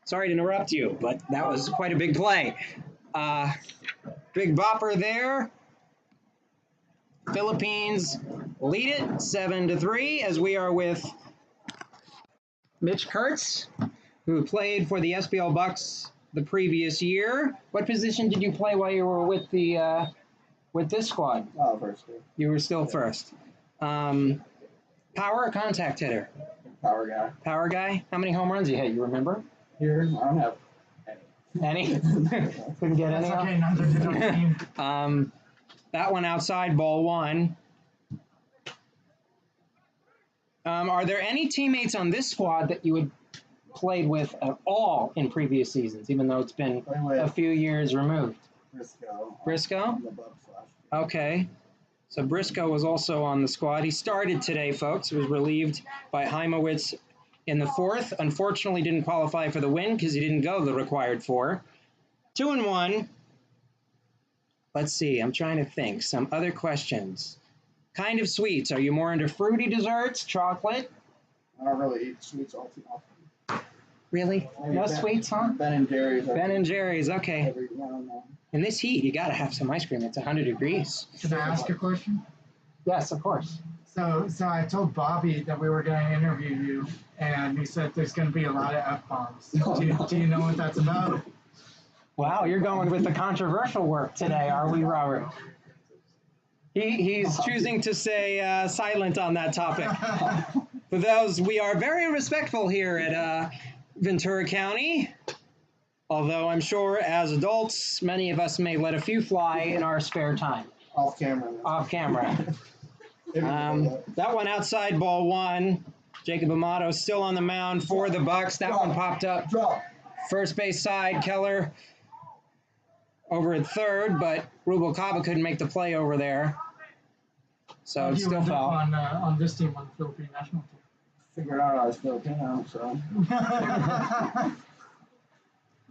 Sorry to interrupt you, but that was quite a big play. Big bopper there. Philippines lead it 7-3 as we are with Mitch Kurtz, who played for the SBL Bucs the previous year. What position did you play while you were with the with this squad? Oh, first. You were still first. Power or contact hitter? Power guy. Power guy. How many home runs you hit? You remember? Here, I don't have any. Couldn't get any. That's okay. Neither did our team. That one outside, ball one. Are there any teammates on this squad that you had played with at all in previous seasons, even though it's been a few years removed? Briscoe. Briscoe? On the Bucs last year. Okay. So Briscoe was also on the squad. He started today, folks. He was relieved by Heimowitz in the fourth. Unfortunately, didn't qualify for the win because he didn't go the required 4. 2-1. Let's see. I'm trying to think. Some other questions. Kind of sweets. Are you more into fruity desserts, chocolate? I don't really eat sweets all too often. Really? No sweets, huh? Ben and Jerry's. Ben and Jerry's. Okay. Every now and then. In this heat, you got to have some ice cream. It's 100 degrees. Can I ask a question? Yes, of course. So I told Bobby that we were going to interview you, and he said there's going to be a lot of F-bombs. Do you know what that's about? Wow, you're going with the controversial work today, are we, Robert? He's choosing to say silent on that topic. For those, we are very respectful here at Ventura County. Although I'm sure as adults, many of us may let a few fly in our spare time. Off camera. Off camera. That one outside, ball one. Jacob Amato still on the mound for the Bucs. That one popped up. Drop. First base side, Keller over at third, but Rubalcaba couldn't make the play over there. So it's still foul. On this team, on the Philippine national team. Figured out I was Filipino, so.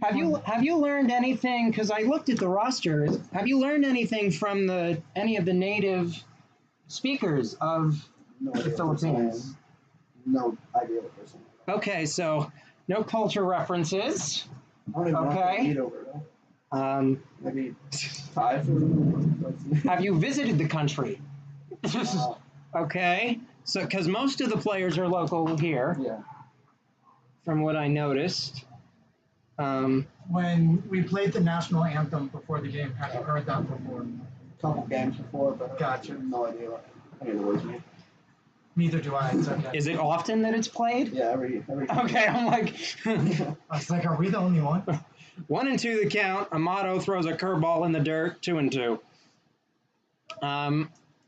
Have you learned anything? Because I looked at the roster. Have you learned anything from any of the native speakers of the Philippines? No idea what they're saying. Okay, so no culture references. I don't even know what they eat over there. Maybe Thai food. Have you visited the country? Okay, so because most of the players are local here. Yeah. From what I noticed. When we played the national anthem before the game, have you heard that before? couple games before, but Gotcha. no idea what any of the words mean. Neither do I. It's okay. Is it often that it's played? Yeah, every Okay, I'm like, I was like, are we the only one? 1-2 the count. Amato throws a curveball in the dirt, 2-2.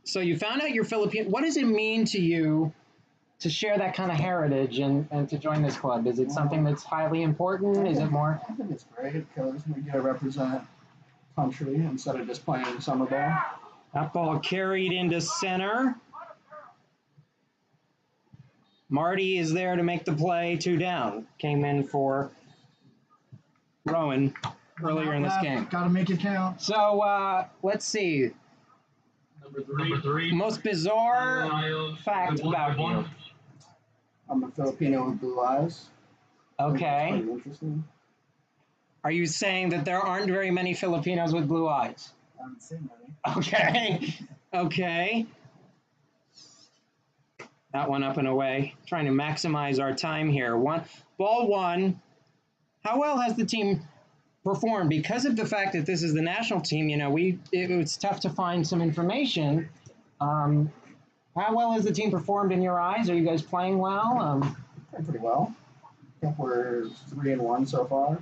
So you found out you're Filipino. What does it mean to you to share that kind of heritage and to join this club? Is it something that's highly important? Is it more? I think it's great because we get to represent country instead of just playing summer ball. That ball carried into center. Marty is there to make the play, 2 down. Came in for Rowan earlier in this game. Got to make it count. So let's see. Number three. Most bizarre fact about you. I'm a Filipino with blue eyes. I think that's Okay. pretty interesting. Are you saying that there aren't very many Filipinos with blue eyes? I haven't seen many. Okay. Okay. That one up and away. Trying to maximize our time here. Ball one. How well has the team performed? Because of the fact that this is the national team, you know, it's tough to find some information. How well has the team performed in your eyes? Are you guys playing well? Playing pretty well. I think we're 3-1 so far.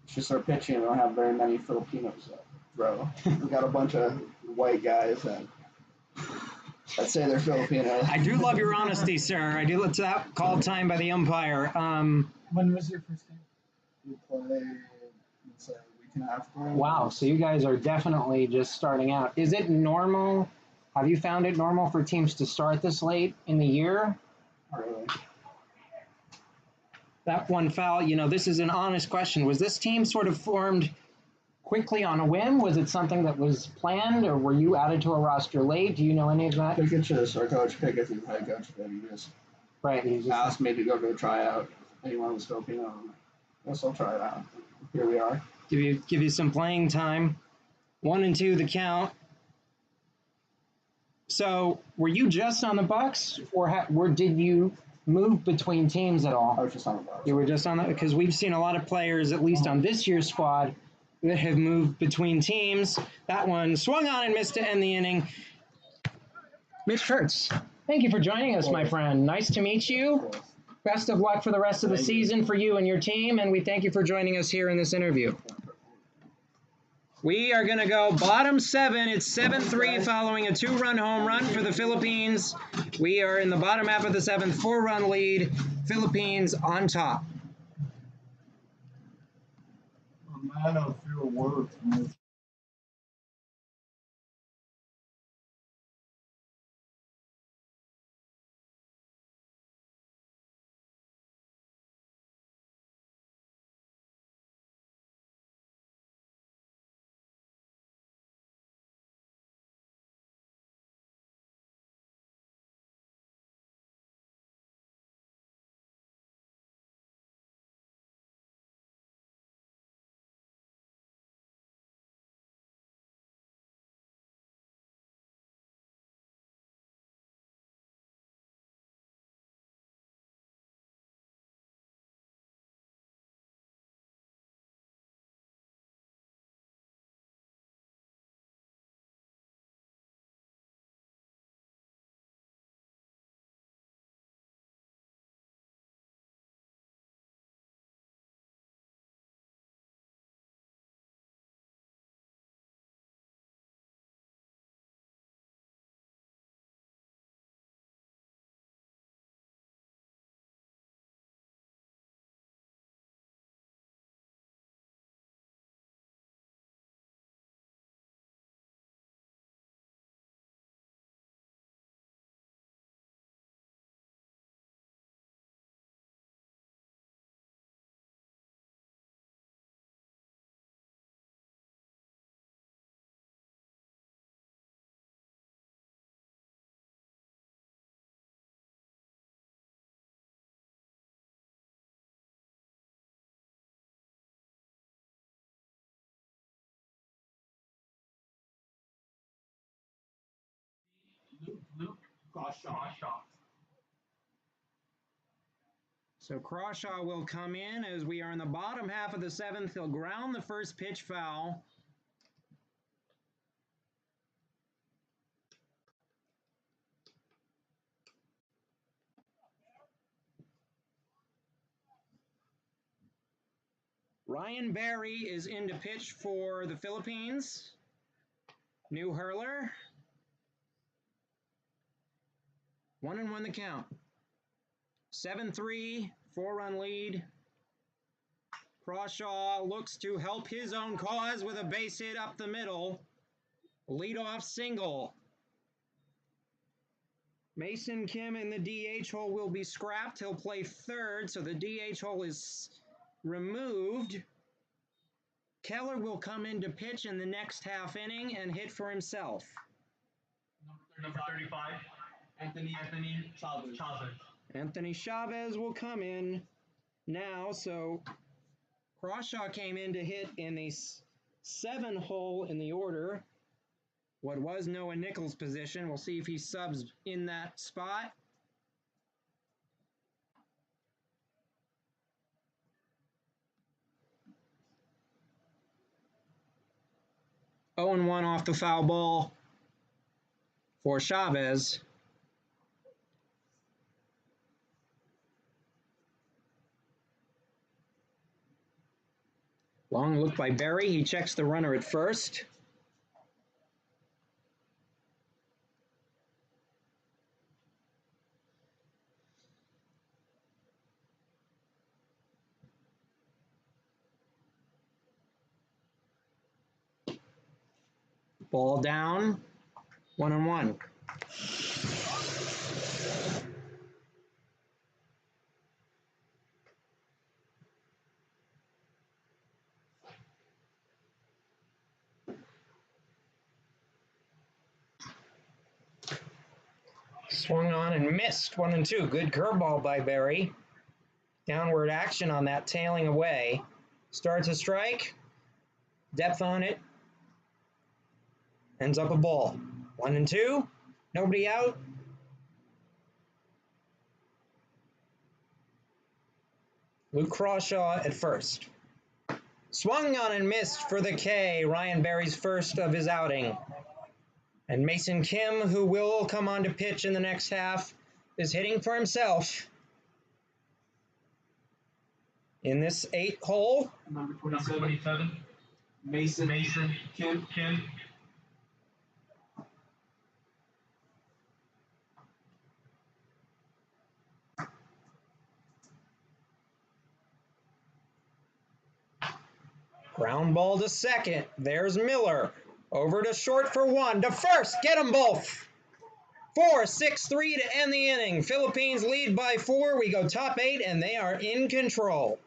It's just our pitching. We don't have very many Filipinos that throw. We got a bunch of white guys that say they're Filipino. I do love your honesty, sir. I do. It's that called time by the umpire. When was your first game? We played, let's say, a week and a half ago. Wow, so you guys are definitely just starting out. Is it normal? Have you found it normal for teams to start this late in the year? Not really. That one foul, you know, this is an honest question. Was this team sort of formed quickly on a whim? Was it something that was planned, or were you added to a roster late? Do you know any of I that? think it's just our coach Pickett, who's the head coach, that he just Right, he's just, asked me to go to a tryout. Anyone was Filipino, I'm like, guess I'll try it out. Here we are. give you some playing time. 1-2 the count. So, were you just on the Bucs, or did you move between teams at all? I was just on the bus. You were just on that because we've seen a lot of players, at least on this year's squad, that have moved between teams. That one swung on and missed to end the inning. Mitch Kurtz, thank you for joining us, my friend. Nice to meet you. Best of luck for the rest of the season for you and your team, and we thank you for joining us here in this interview. We are going to go bottom 7. It's 7-3 following a 2-run home run for the Philippines. We are in the bottom half of the 7th, 4-run lead. Philippines on top. A man of few words. Luke Crawshaw. So Crawshaw will come in as we are in the bottom half of the 7th. He'll ground the first pitch foul. Ryan Berry is in to pitch for the Philippines. New hurler. 1-1 the count. 7-3, 4-run lead. Crawshaw looks to help his own cause with a base hit up the middle. Leadoff single. Mason Kim in the DH hole will be scrapped. He'll play third, so the DH hole is removed. Keller will come in to pitch in the next half inning and hit for himself. Number 35, Anthony Chavez. Anthony Chavez will come in now, so Crawshaw came in to hit in the 7 hole in the order. What was Noah Nichols' position. We'll see if he subs in that spot. Oh and 1 off the foul ball for Chavez. Long look by Berry. He checks the runner at first. Ball down, 1-1. Swung on and missed, 1-2. Good curveball by Berry. Downward action on that, tailing away. Starts a strike, depth on it. Ends up a ball. 1-2. Nobody out. Luke Crawshaw at first. Swung on and missed for the K. Ryan Berry's first of his outing. And Mason Kim, who will come on to pitch in the next half, is hitting for himself. In this 8 hole. Number 27, Mason Kim. Ground ball to second. There's Miller. Over to short for 1. To first. Get them both. 4-6-3 to end the inning. Philippines lead by 4. We go top 8, and they are in control.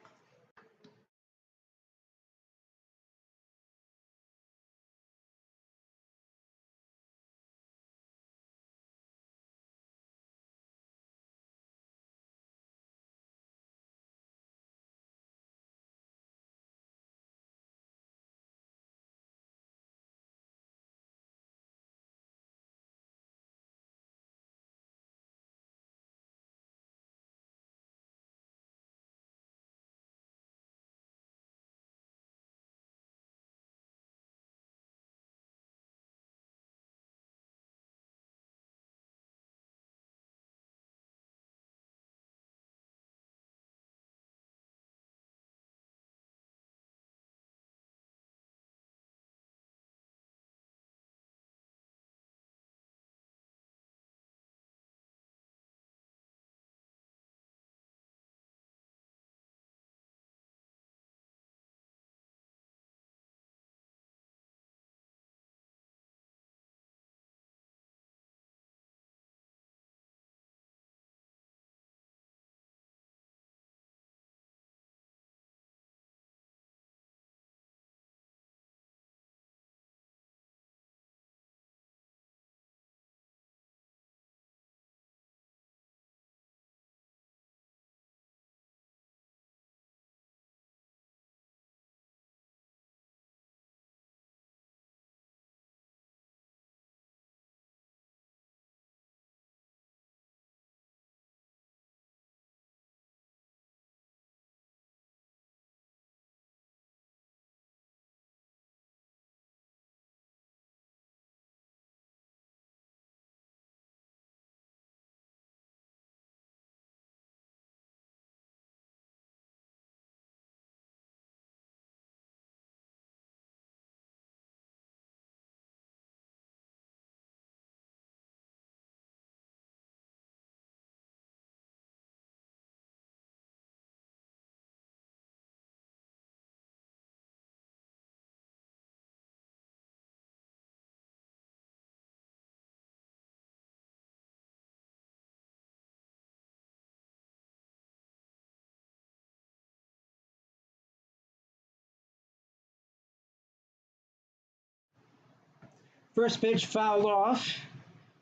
First pitch fouled off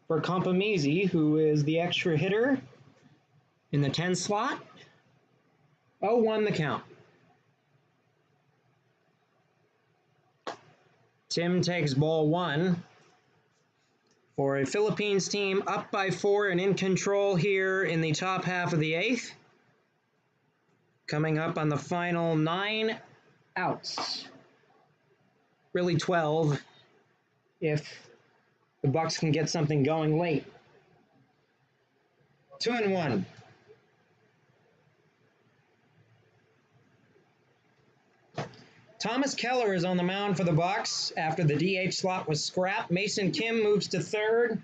for Compamizi, who is the extra hitter in the 10 slot. 0-1 the count. Tim takes ball 1 for a Philippines team up by 4 and in control here in the top half of the 8th. Coming up on the final 9 outs. Really 12 if the Bucs can get something going late. 2-1. Thomas Keller is on the mound for the Bucs after the DH slot was scrapped. Mason Kim moves to third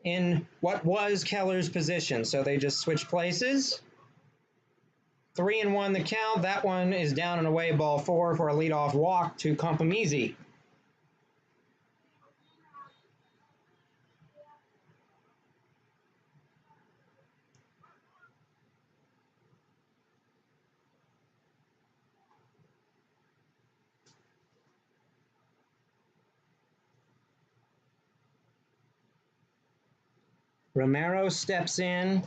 in what was Keller's position, so they just switched places. 3-1 the count. That one is down and away, ball 4 for a leadoff walk to Compamizi. Romero steps in.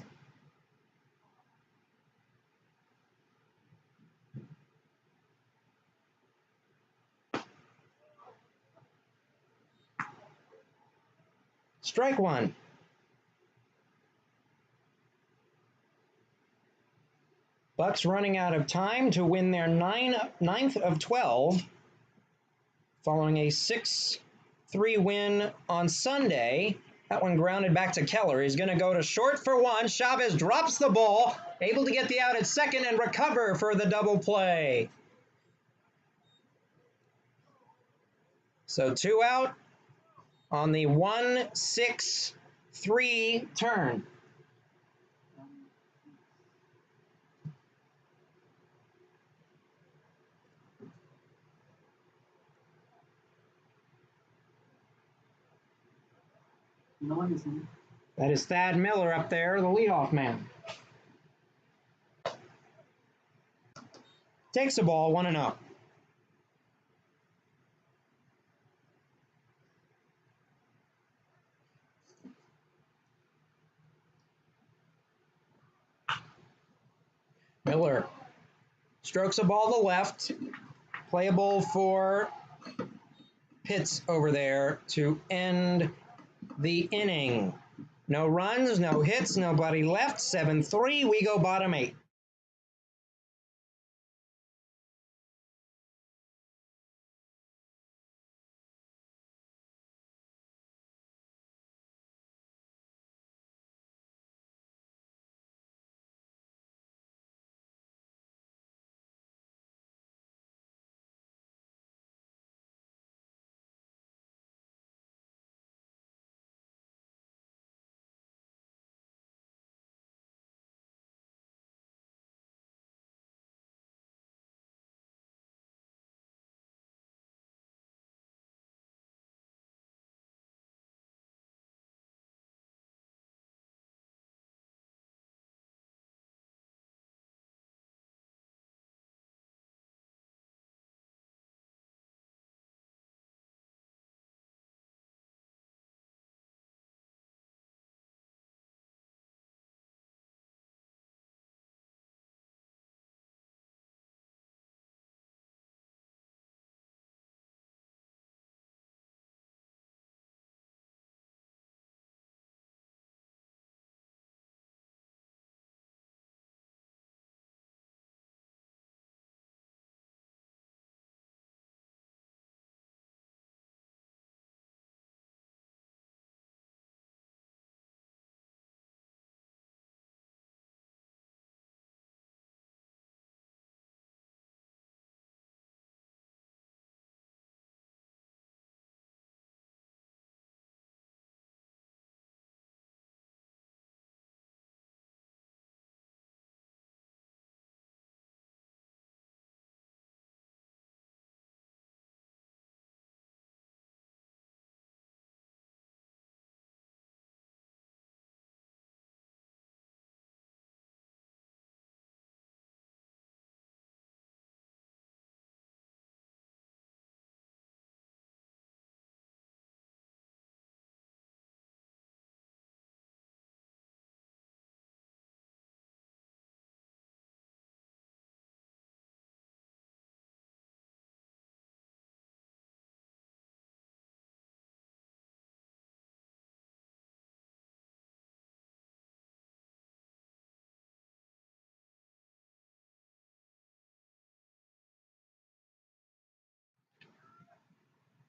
Strike 1. Bucs running out of time to win their ninth of 12, following a 6-3 win on Sunday. That one grounded back to Keller. He's going to go to short for 1. Chavez drops the ball, able to get the out at second and recover for the double play. So 2 out on the 1-6-3 turn. That is Thad Miller up there, the leadoff man. Takes the ball, 1-0. Miller strokes a ball to left, playable for Pitts over there to end the inning. No runs, no hits, nobody left. 7-3, we go bottom 8.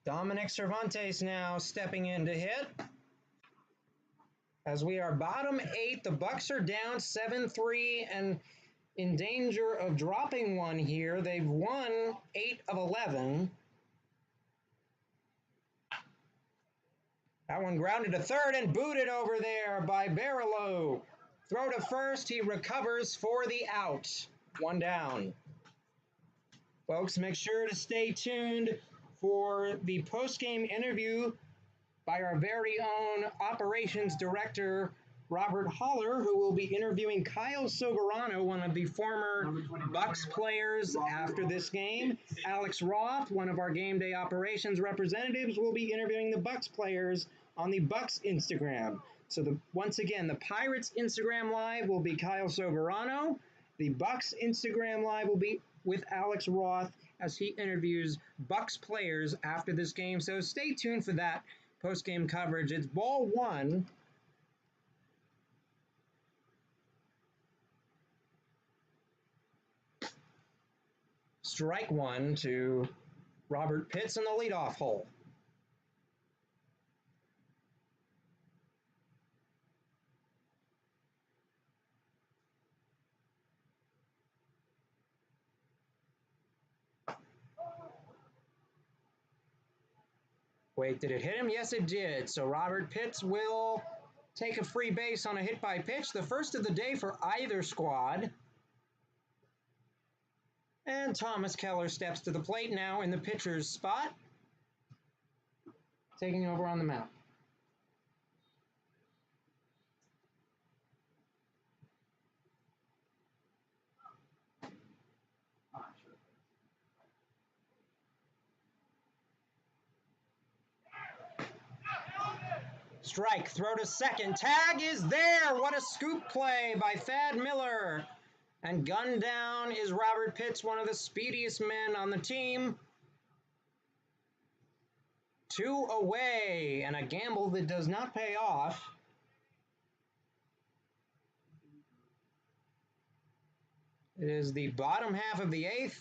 Dominic Cervantes now stepping in to hit. As we are bottom 8, the Bucs are down 7-3 and in danger of dropping one here. They've won 8 of 11. That one grounded to third and booted over there by Barillo. Throw to first, he recovers for the out. One down. Folks, make sure to stay tuned for the post-game interview by our very own operations director, Robert Holler, who will be interviewing Kyle Soberano, one of the former Bucs players after this game. Alex Roth, one of our game day operations representatives, will be interviewing the Bucs players on the Bucs Instagram. So once again, the Pirates Instagram Live will be Kyle Soberano. The Bucs Instagram Live will be with Alex Roth as he interviews Bucs players after this game. So stay tuned for that post-game coverage. It's ball one. Strike one to Robert Pitts in the leadoff hole. Wait, did it hit him? Yes, it did. So Robert Pitts will take a free base on a hit by pitch, the first of the day for either squad. And Thomas Keller steps to the plate now in the pitcher's spot, taking over on the mound. Strike, throw to second, tag is there! What a scoop play by Thad Miller! And gunned down is Robert Pitts, one of the speediest men on the team. 2 away, and a gamble that does not pay off. It is the bottom half of the 8th.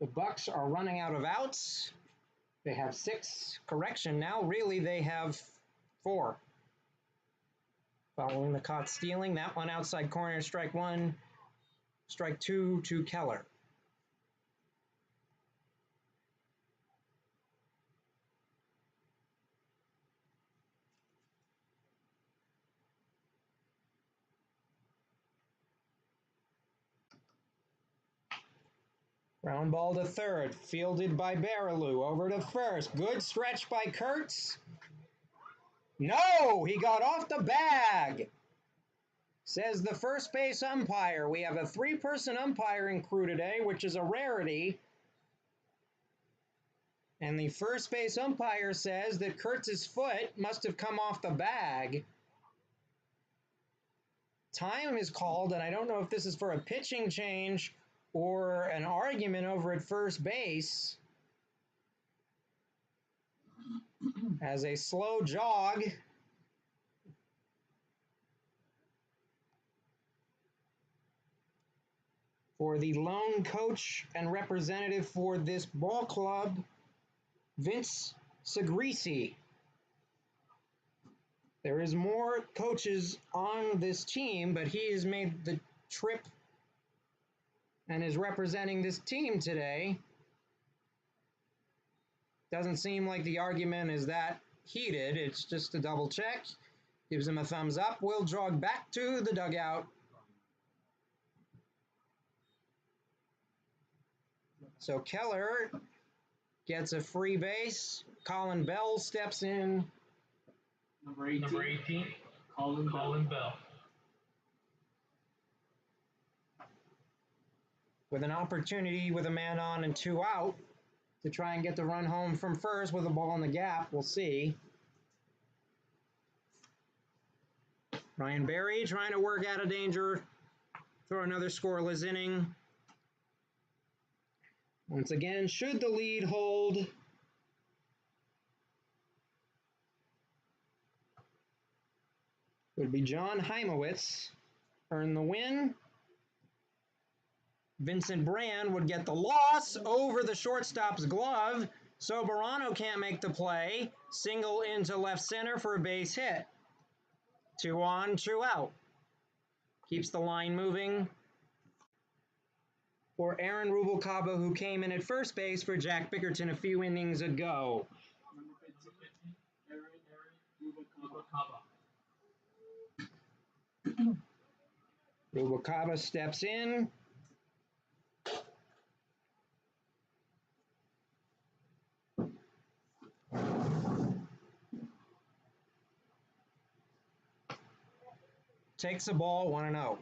The Bucs are running out of outs. They have 6. Correction, now really they have 4. Following the caught stealing, that one outside corner, strike 1, strike 2 to Keller. Ground ball to third, fielded by Barillo, over to first. Good stretch by Kurtz. No, he got off the bag, says the first base umpire. We have a 3-person umpiring crew today, which is a rarity. And the first base umpire says that Kurtz's foot must have come off the bag. Time is called, and I don't know if this is for a pitching change or an argument over at first base. As a slow jog. For the lone coach and representative for this ball club, Vince Segrisi. There is more coaches on this team, but he has made the trip and is representing this team today. Doesn't seem like the argument is that heated. It's just a double check. Gives him a thumbs up. We'll jog back to the dugout. So Keller gets a free base. Colin Bell steps in. Number 18. Colin Bell. With an opportunity with a man on and 2 out to try and get the run home from first with a ball in the gap. We'll see. Ryan Berry trying to work out of danger. Throw another scoreless inning. Once again, should the lead hold, would be John Heimowitz earn the win. Vincent Brand would get the loss over the shortstop's glove. Soberano can't make the play. Single into left center for a base hit. 2 on, 2 out. Keeps the line moving for Aaron Rubalcaba, who came in at first base for Jack Bickerton a few innings ago. Number 15, Aaron Rubalcaba. Rubalcaba steps in. Takes the ball 1-0.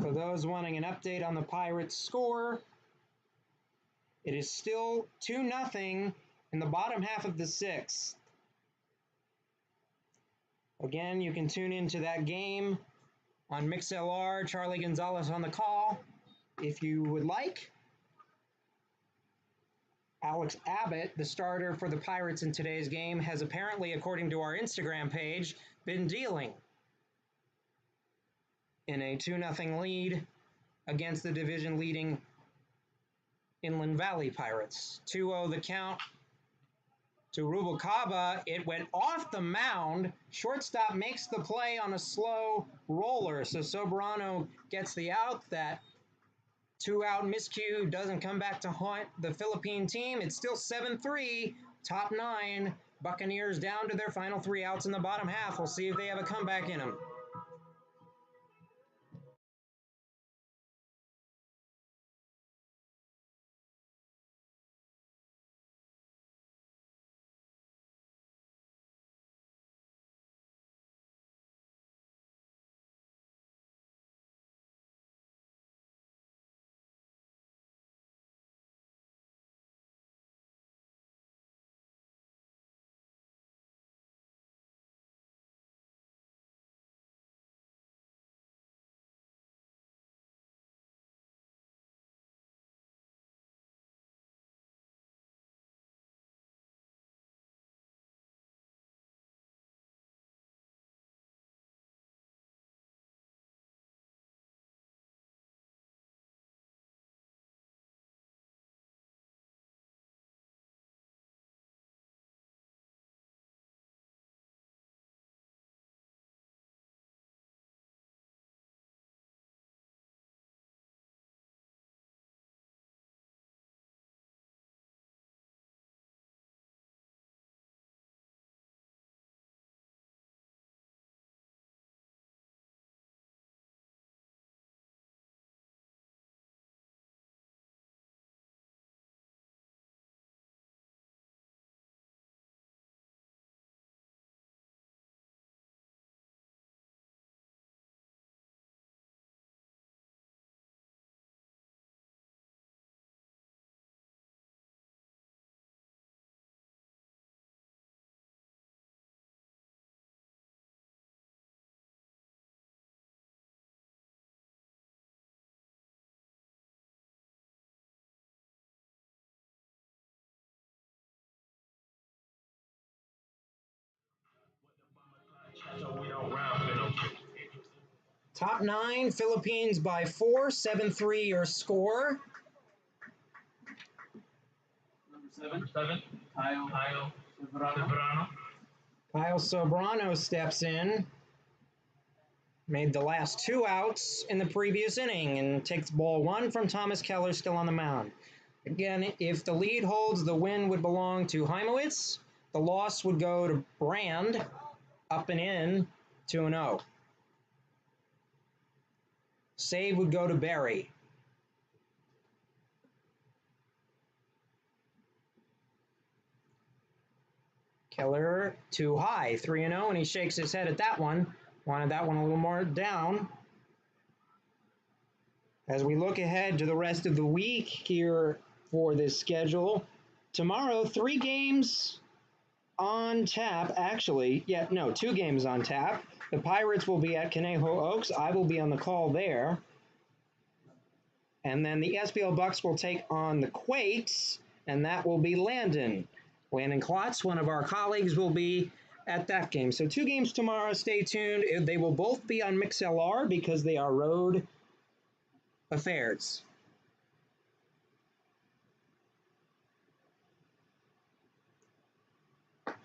For those wanting an update on the Pirates' score, it is still 2-0 in the bottom half of the 6th. Again, you can tune into that game on MixLR. Charlie Gonzalez on the call if you would like. Alex Abbott, the starter for the Pirates in today's game, has apparently, according to our Instagram page, been dealing in a 2-0 lead against the division-leading Inland Valley Pirates. 2-0 the count to Rubalcaba. It went off the mound. Shortstop makes the play on a slow roller, so Soberano gets the out. That 2-out miscue doesn't come back to haunt the Philippine team. It's still 7-3, top 9. Buccaneers down to their final 3 outs in the bottom half. We'll see if they have a comeback in them. Top 9, Philippines by 4, 7-3 your score. Number 7, Kyle Soberano. Kyle Soberano steps in. Made the last 2 outs in the previous inning and takes ball 1 from Thomas Keller, still on the mound. Again, if the lead holds, the win would belong to Heimowitz. The loss would go to Brand, up and in, 2-0. Save would go to Barry. Keller too high, 3-0, and he shakes his head at that one. Wanted that one a little more down. As we look ahead to the rest of the week here for this schedule, tomorrow 3 games on tap, actually. 2 games on tap. The Pirates will be at Conejo Oaks. I will be on the call there. And then the SBL Bucs will take on the Quakes, and that will be Landon. Landon Klotz, one of our colleagues, will be at that game. So 2 games tomorrow. Stay tuned. They will both be on MixLR because they are road affairs.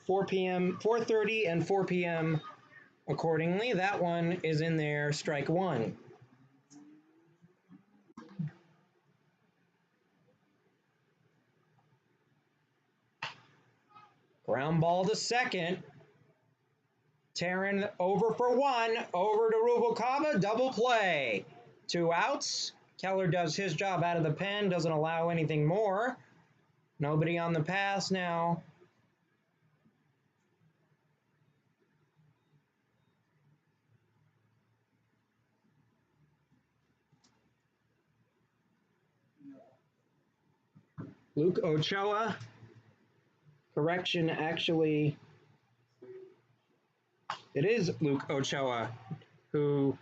4 p.m., 4:30 and 4 p.m. accordingly. That one is in there, strike one. Ground ball to second. Taryn over for one, over to Rubalcaba, double play. 2 outs. Keller does his job out of the pen, doesn't allow anything more. Nobody on the pass now. Luke Ochoa. Correction, actually, it is Luke Ochoa who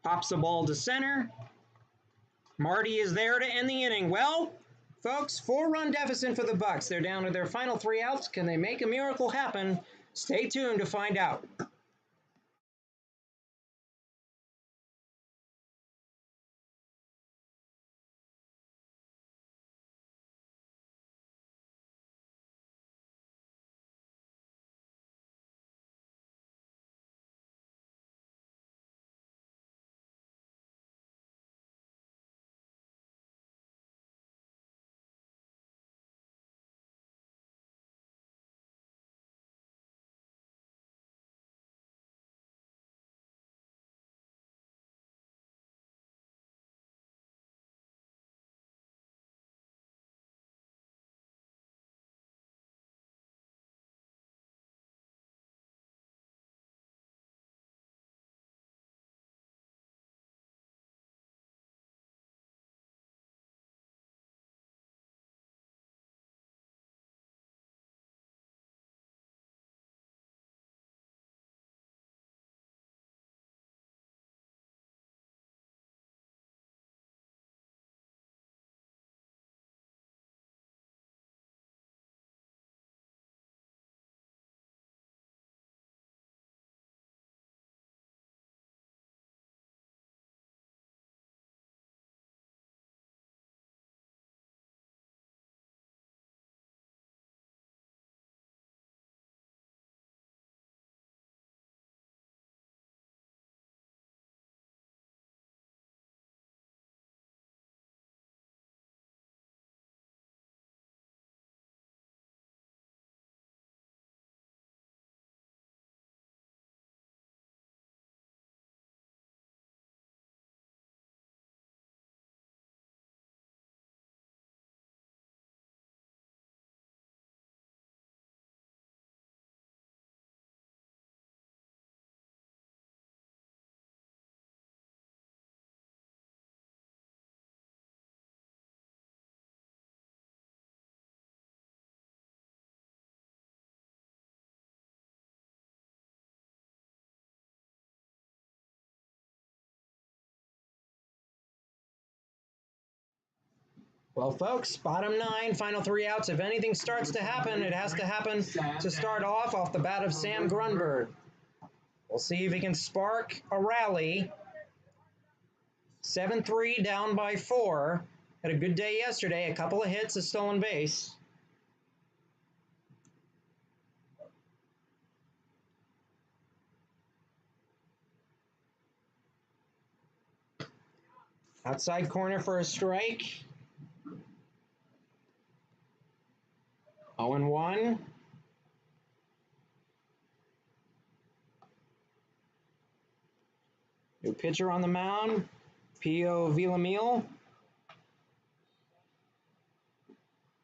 pops the ball to center. Marty is there to end the inning. Well, folks, 4-run deficit for the Bucs. They're down to their final 3 outs. Can they make a miracle happen? Stay tuned to find out. Well, folks, bottom 9, final 3 outs. If anything starts to happen, it has to happen to start off the bat of Sam Grunberg. We'll see if he can spark a rally. 7-3, down by 4. Had a good day yesterday, a couple of hits, a stolen base. Outside corner for a strike. 0-1. New pitcher on the mound, Pio Villamil.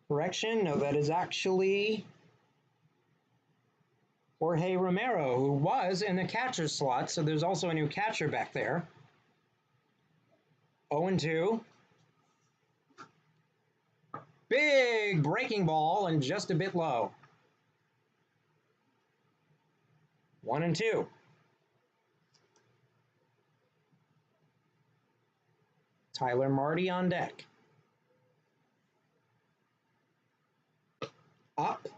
Correction, no, that is actually Jorge Romero, who was in the catcher's slot, so there's also a new catcher back there. 0-2. Big breaking ball and just a bit low. 1-2. Tyler Marty on deck. Up,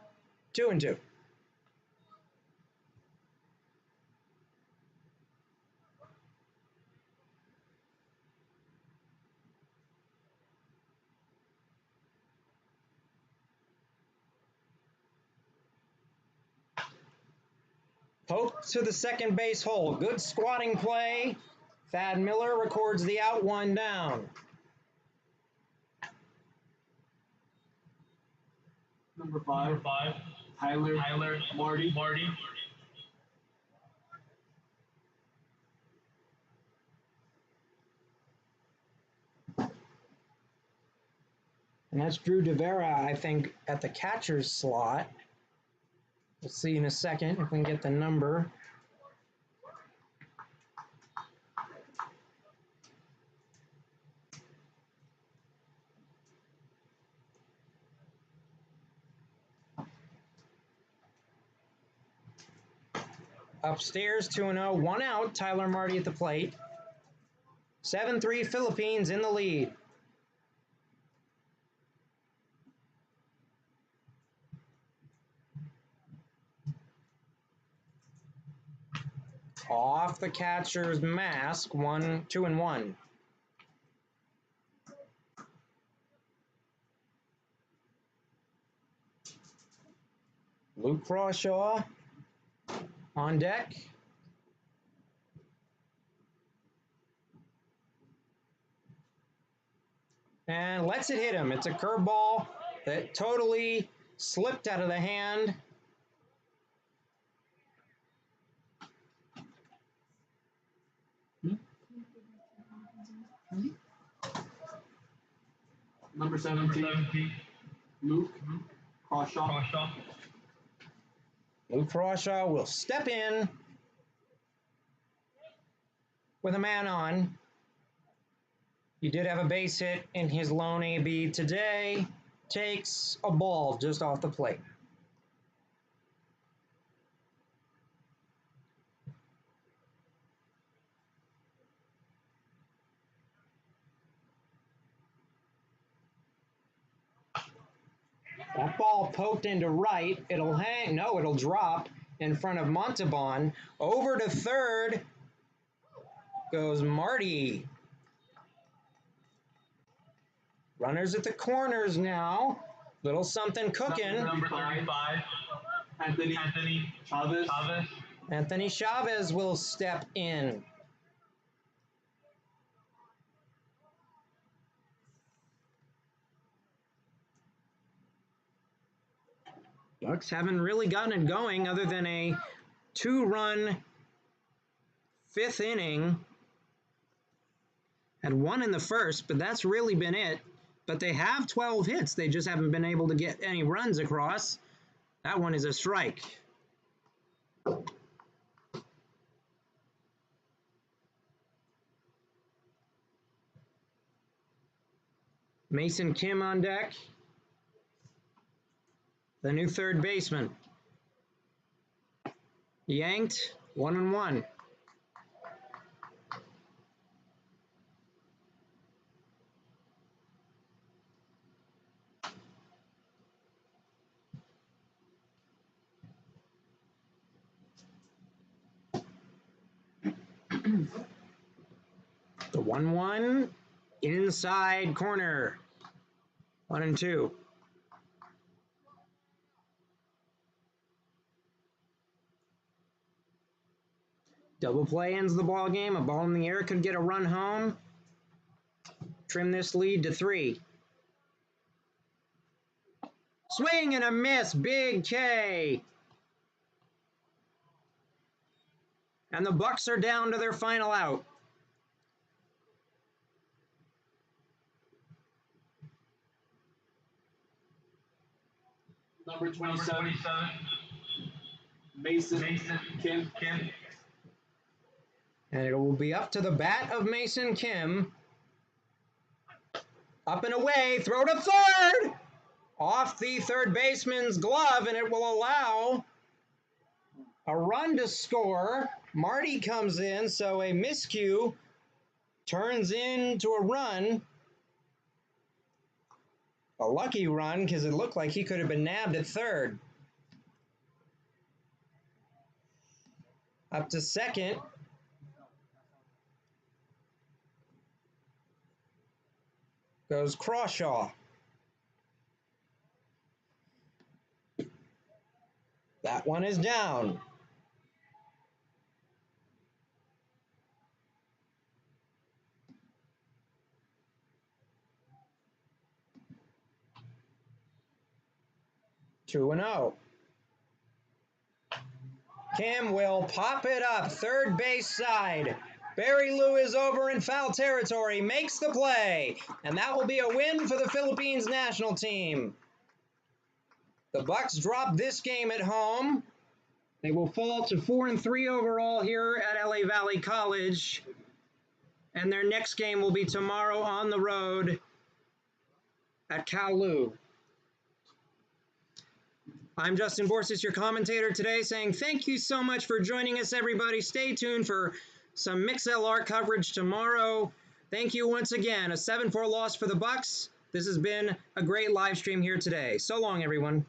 2-2. Poke to the second base hole. Good squatting play. Thad Miller records the out, 1 down. Number 5. Tyler Marty. And that's Drew DeVera, I think, at the catcher's slot. We'll see in a second if we can get the number. Upstairs, 2-0, 1 out. Tyler Marty at the plate. 7-3 Philippines in the lead. Off the catcher's mask, 2-1. Luke Crawshaw on deck. And lets it hit him. It's a curveball that totally slipped out of the hand. Number 17. Luke Crawshaw. Luke Crawshaw will step in with a man on. He did have a base hit in his lone AB today. Takes a ball just off the plate. That ball poked into right. It'll hang. No, it'll drop in front of Montalban. Over to third goes Marty. Runners at the corners now. Little something cooking. Number 35. Anthony Chavez. Anthony Chavez will step in. Bucs haven't really gotten it going other than a 2-run 5th inning. Had 1 in the first, but that's really been it. But they have 12 hits. They just haven't been able to get any runs across. That one is a strike. Mason Kim on deck. The new third baseman. Yanked, 1-1. The 1-1 inside corner. 1-2. Double play ends the ball game. A ball in the air could get a run home. Trim this lead to 3. Swing and a miss. Big K. And the Bucs are down to their final out. Number 27. Mason Kim. And it will be up to the bat of Mason Kim. Up and away, throw to third! Off the third baseman's glove, and it will allow a run to score. Marty comes in, so a miscue turns into a run. A lucky run, because it looked like he could have been nabbed at third. Up to second. Goes Crawshaw. That one is down. 2-0. Kim will pop it up, third base side. Barry Lou is over in foul territory, makes the play, and that will be a win for the Philippines national team. The Bucs drop this game at home. They will fall to 4-3 overall here at LA Valley College, and their next game will be tomorrow on the road at Kowloon. I'm Justin Borsis, your commentator today, saying thank you so much for joining us, everybody. Stay tuned for some MixLR coverage tomorrow. Thank you once again. A 7-4 loss for the Bucs. This has been a great live stream here today. So long, everyone.